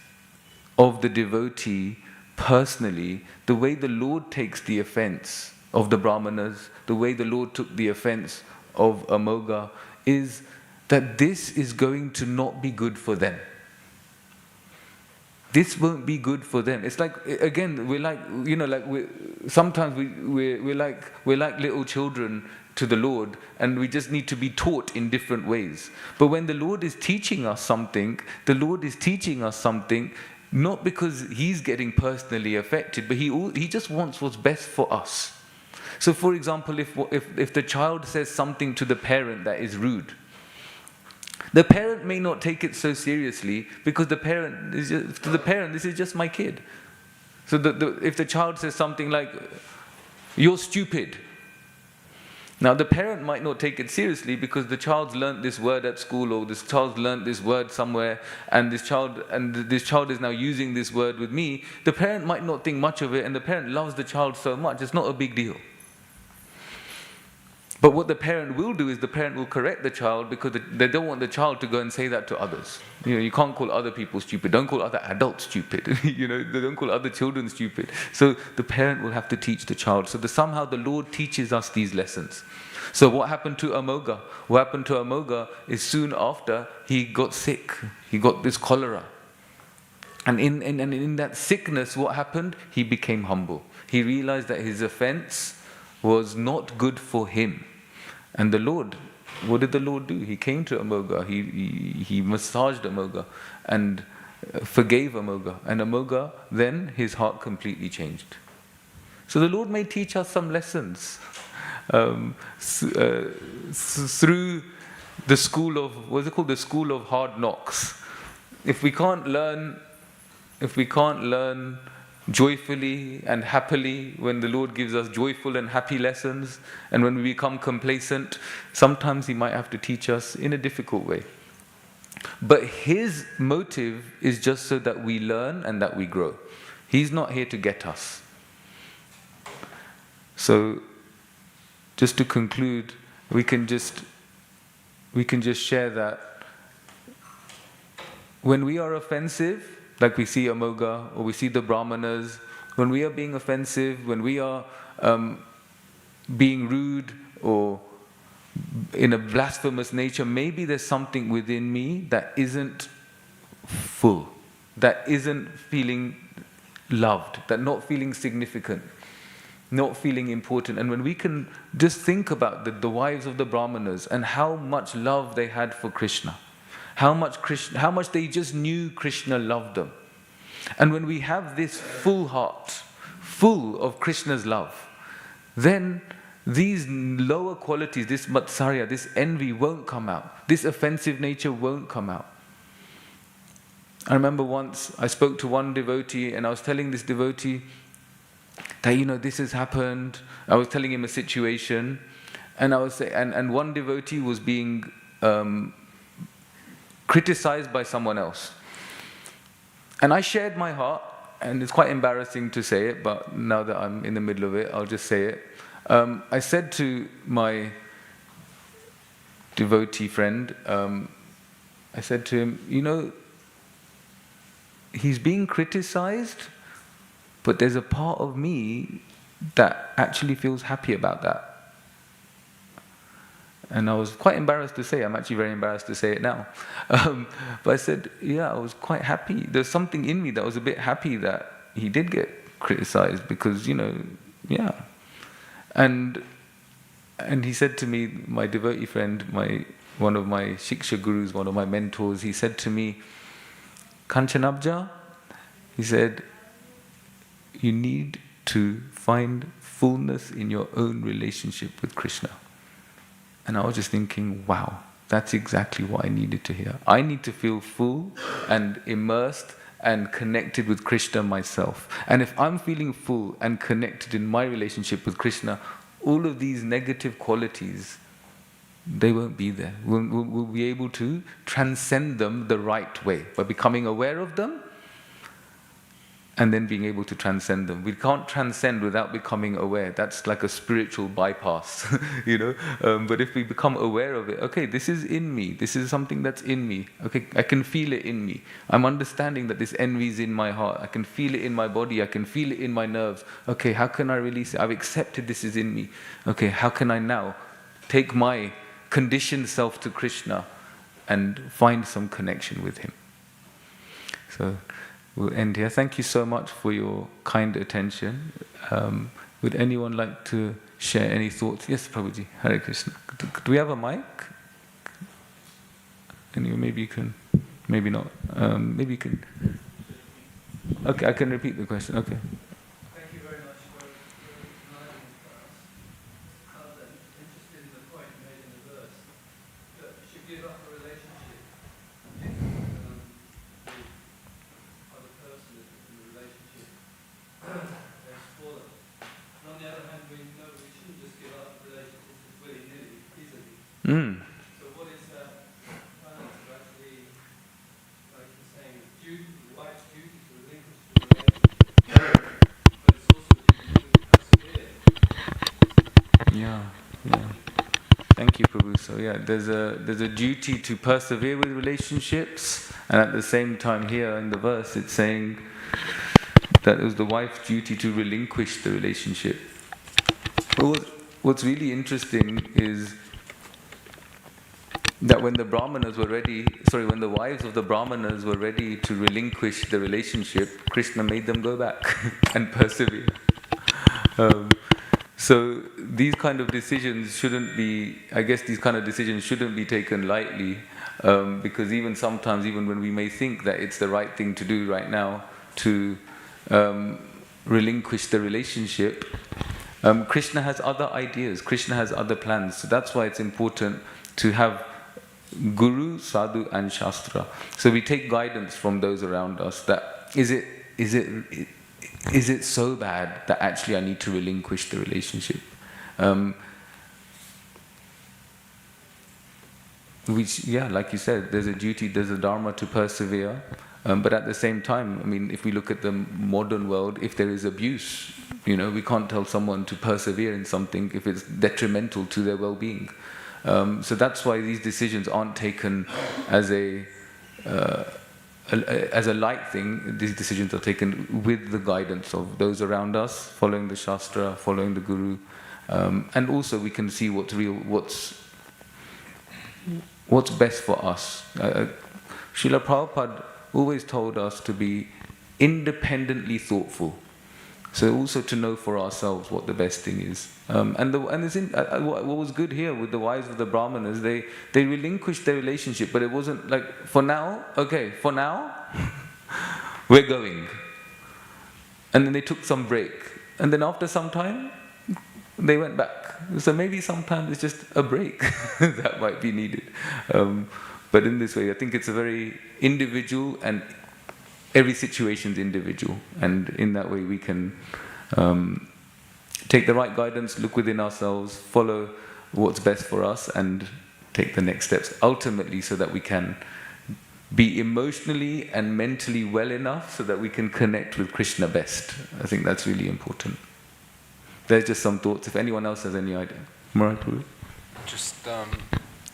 of the devotee personally the way the Lord takes the offense of the Brahmanas, the way the Lord took the offense of Amogha, is that this is going to not be good for them. this won't be good for them. It's like, again, we're like, sometimes we're like little children to the Lord, and we just need to be taught in different ways. But when the Lord is teaching us something, the Lord is teaching us something not because He's getting personally affected, but He just wants what's best for us. So, for example, if the child says something to the parent that is rude, the parent may not take it so seriously, because to the parent, this is just my kid. So if the child says something like, "You're stupid," now the parent might not take it seriously because the child's learnt this word at school, or this child's learnt this word somewhere, and this child is now using this word with me. The parent might not think much of it, and the parent loves the child so much, it's not a big deal. But what the parent will do is the parent will correct the child, because they don't want the child to go and say that to others. You can't call other people stupid. Don't call other adults stupid. They don't call other children stupid. So the parent will have to teach the child. So somehow the Lord teaches us these lessons. So what happened to Amoga? What happened to Amoga is soon after he got sick. He got this cholera. And in that sickness, what happened? He became humble. He realized that his offense was not good for him. And the Lord, what did the Lord do? He came to Amoga, he massaged Amoga and forgave Amoga. And Amoga, then his heart completely changed. So the Lord may teach us some lessons through the school of, what's it called? The school of hard knocks. If we can't learn joyfully and happily when the Lord gives us joyful and happy lessons, and when we become complacent, sometimes He might have to teach us in a difficult way. But His motive is just so that we learn and that we grow. He's not here to get us. So, just to conclude, we can just share that when we are offensive, like we see Amoga, or we see the Brahmanas, when we are being offensive, when we are being rude or in a blasphemous nature, maybe there's something within me that isn't full, that isn't feeling loved, that not feeling significant, not feeling important. And when we can just think about the wives of the Brahmanas and how much love they had for Krishna, how much they just knew Krishna loved them. And when we have this full heart, full of Krishna's love, then these lower qualities, this matsarya, this envy won't come out. This offensive nature won't come out. I remember once I spoke to one devotee, and I was telling this devotee that, this has happened. I was telling him a situation, and I was saying, and one devotee was being criticized by someone else. And I shared my heart, and it's quite embarrassing to say it, but now that I'm in the middle of it, I'll just say it. I said to my devotee friend, I said to him, he's being criticized, but there's a part of me that actually feels happy about that. And I was quite embarrassed to say, I'm actually very embarrassed to say it now. But I said, I was quite happy. There's something in me that was a bit happy that he did get criticized, because, And he said to me, my devotee friend, one of my Shiksha gurus, one of my mentors, he said to me, Kanchanabja, he said, you need to find fullness in your own relationship with Krishna. And I was just thinking, wow, that's exactly what I needed to hear. I need to feel full and immersed and connected with Krishna myself. And if I'm feeling full and connected in my relationship with Krishna, all of these negative qualities, they won't be there. We'll be able to transcend them the right way, by becoming aware of them and then being able to transcend them. We can't transcend without becoming aware. That's like a spiritual bypass, But if we become aware of it, okay, this is in me. This is something that's in me. Okay, I can feel it in me. I'm understanding that this envy is in my heart. I can feel it in my body. I can feel it in my nerves. Okay, how can I release it? I've accepted this is in me. Okay, how can I now take my conditioned self to Krishna and find some connection with Him? So, we'll end here. Thank you so much for your kind attention. Would anyone like to share any thoughts? Yes, Prabhuji. Hare Krishna. Do we have a mic? Anyway, maybe you can, maybe not. Maybe you can. Okay, I can repeat the question. Okay.
Thank you very much for enlightening us. I'm interested in the point made in the verse that you should give up a relationship if the other person is in the relationship has fallen. And on the other hand, we know we shouldn't just give up relationships willy-nilly, easily. So what is that balance of actually, like you're saying, the wife's duty to relinquish the relationship, but it's also the duty to persevere.
Yeah. Thank you, Prabhu. So yeah, there's a duty to persevere with relationships, and at the same time here in the verse it's saying that it was the wife's duty to relinquish the relationship. What's really interesting is that when the wives of the Brahmanas were ready to relinquish the relationship, Krishna made them go back and persevere. So these kind of decisions shouldn't be taken lightly, because even sometimes, even when we may think that it's the right thing to do right now to relinquish the relationship, Krishna has other ideas, Krishna has other plans. So that's why it's important to have Guru, Sadhu and Shastra. So we take guidance from those around us that is it so bad that actually I need to relinquish the relationship? Like you said, there's a duty, there's a dharma to persevere. But at the same time, I mean, if we look at the modern world, if there is abuse, we can't tell someone to persevere in something if it's detrimental to their well-being. So that's why these decisions aren't taken as a light thing. These decisions are taken with the guidance of those around us, following the Shastra, following the Guru, and also we can see what's best for us. Srila Prabhupada always told us to be independently thoughtful. So also to know for ourselves what the best thing is. What was good here with the wives of the Brahmanas, they relinquished their relationship, but it wasn't like, for now, we're going. And then they took some break. And then after some time, they went back. So maybe sometimes it's just a break that might be needed. But in this way, I think it's a very individual, and every situation's individual. And in that way we can take the right guidance, look within ourselves, follow what's best for us, and take the next steps, ultimately so that we can be emotionally and mentally well enough so that we can connect with Krishna best. I think that's really important. There's just some thoughts. If anyone else has any idea. Maharaj?
Just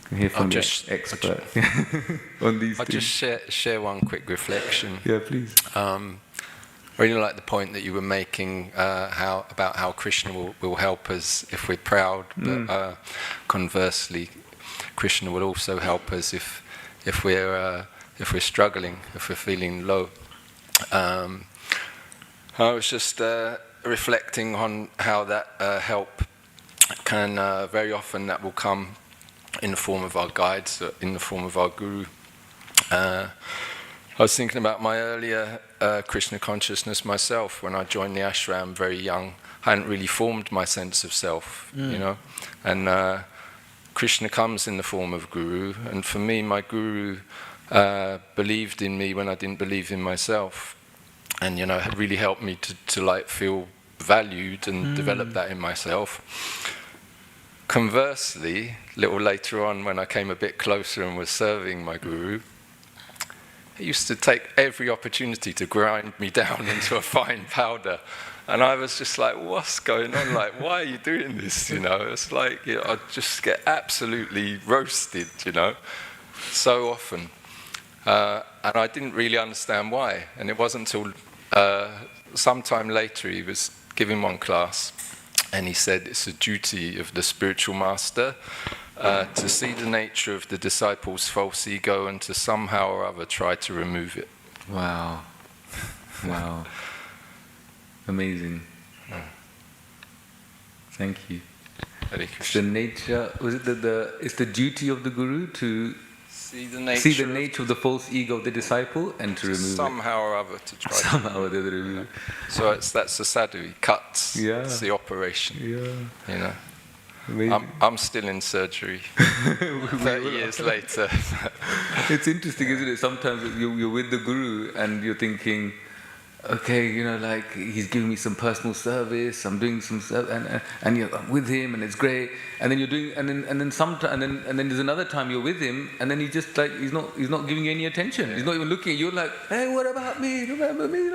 hear from the expert on these
I'll
things.
just share one quick reflection.
Yeah, please.
I really like the point that you were making about how Krishna will help us if we're proud, but conversely, Krishna will also help us if we're struggling, if we're feeling low. I was just reflecting on how that help can very often that will come in the form of our guides, in the form of our guru. I was thinking about my earlier Krishna consciousness myself. When I joined the ashram very young, I hadn't really formed my sense of self, and Krishna comes in the form of guru, and for me my guru believed in me when I didn't believe in myself, and had really helped me to like feel valued and develop that in myself. Conversely, a little later on when I came a bit closer and was serving my guru, he used to take every opportunity to grind me down into a fine powder. And I was just like, what's going on? Like, why are you doing this? It's like, I just get absolutely roasted, so often. And I didn't really understand why. And it wasn't until sometime later he was giving one class, and he said it's a duty of the spiritual master to see the nature of the disciple's false ego and to somehow or other try to remove it.
Wow. Wow. Amazing. Thank you.
Hare
It's the
Krishna.
nature, was it it's the duty of the guru to
See the
see the nature of the false ego of the disciple and to remove
somehow or other to
it.
try.
Somehow or the other remove it.
So that's the sadhu. He cuts.
Yeah.
It's the operation.
Yeah.
You know.
Amazing.
I'm still in surgery 30 years later.
It's interesting, isn't it? Sometimes you're with the guru and you're thinking, okay, you know, like he's giving me some personal service, I'm doing some and I'm with him and it's great. And then you're doing, and then there's another time you're with him and then he just like he's not giving you any attention. He's not even looking. You're like, hey, what about me? Remember me?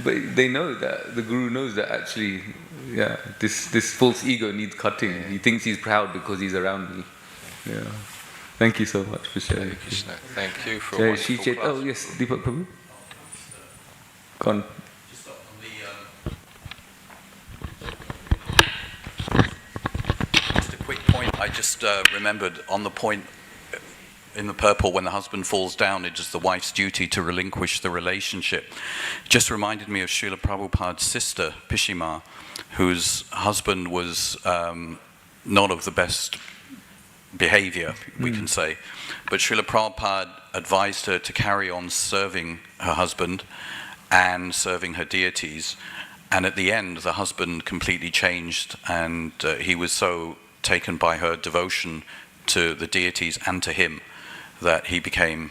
But they know that the guru knows that actually. Yeah, this false ego needs cutting. He thinks he's proud because he's around me. Yeah. Thank you so much for sharing.
Hare Krishna. Thank you for a
Jai
wonderful
Shri
class.
Oh yes, Deepak Prabhu. Go on.
Just on just a quick point. I just remembered on the point in the purple, when the husband falls down, it is the wife's duty to relinquish the relationship. Just reminded me of Srila Prabhupada's sister, Pishima, whose husband was not of the best behavior, we can say. But Srila Prabhupada advised her to carry on serving her husband and serving her deities. And at the end, the husband completely changed, and he was so taken by her devotion to the deities and to him that he became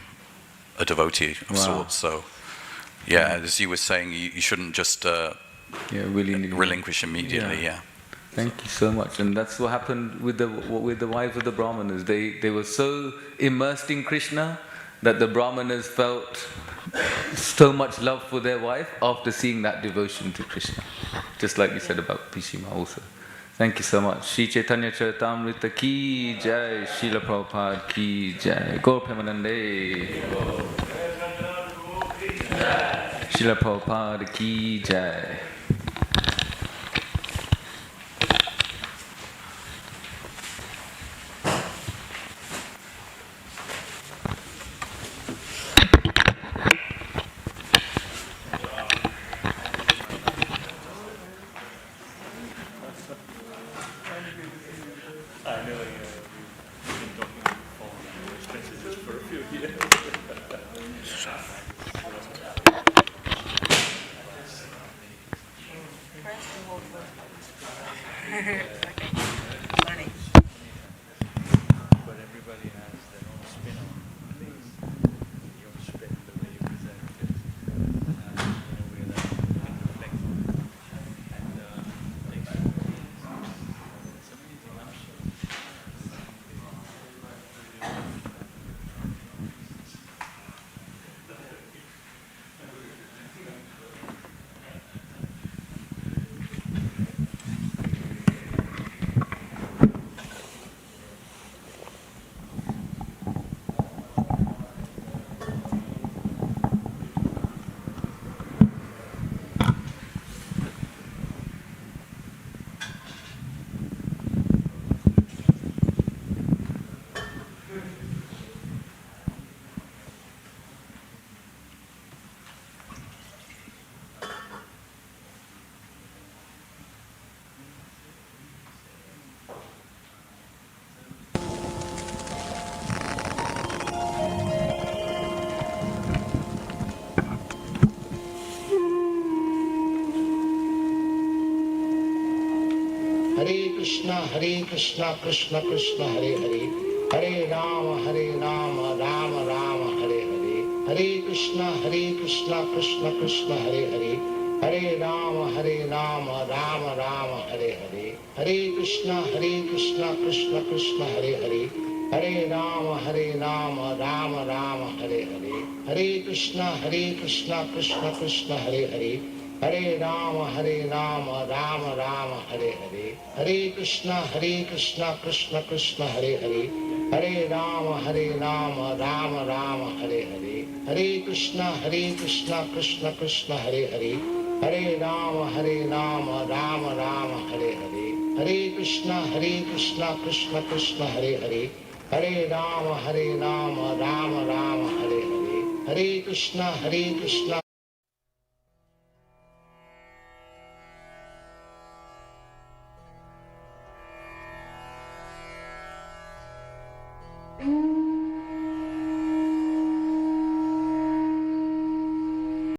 a devotee of sorts. So, yeah, as you were saying, you shouldn't just relinquish immediately. Yeah.
Thank you so much. And that's what happened with the wives of the Brahmanas. They were so immersed in Krishna that the Brahmanas felt so much love for their wife after seeing that devotion to Krishna. Just like you said about Pishima also. Thank you so much. Shri Caitanya-Caritāmṛta ki jai, Srila Prabhupada ki jai, Gaur Premanande, Srila Prabhupada ki jai.
Hare Krishna, Krishna Krishna, Hare Hare, Hare Rama, Rama Rama, Hare Hare, Hare Krishna, Krishna Krishna, Hare Hare, Hare Rama, Rama Rama, Hare Hare, Hare Krishna, Krishna Krishna, Hare Hare, Hare Rama, Rama Rama, Hare Hare, Hare Krishna, Krishna Krishna, Hare Hare, Hare Rama, Rama Rama, Hare Hare, Hare Krishna, Krishna Krishna, Hare Hare, Hare Rama, Rama Rama, Hare Hare, Hare Krishna, Krishna Krishna, Hare Hare, Hare Rama, Rama Rama, Hare Hare, Hare Krishna, Krishna Krishna, Hare Hare, Hare Rama, Rama Rama, Hare Hare, Hare Krishna, Krishna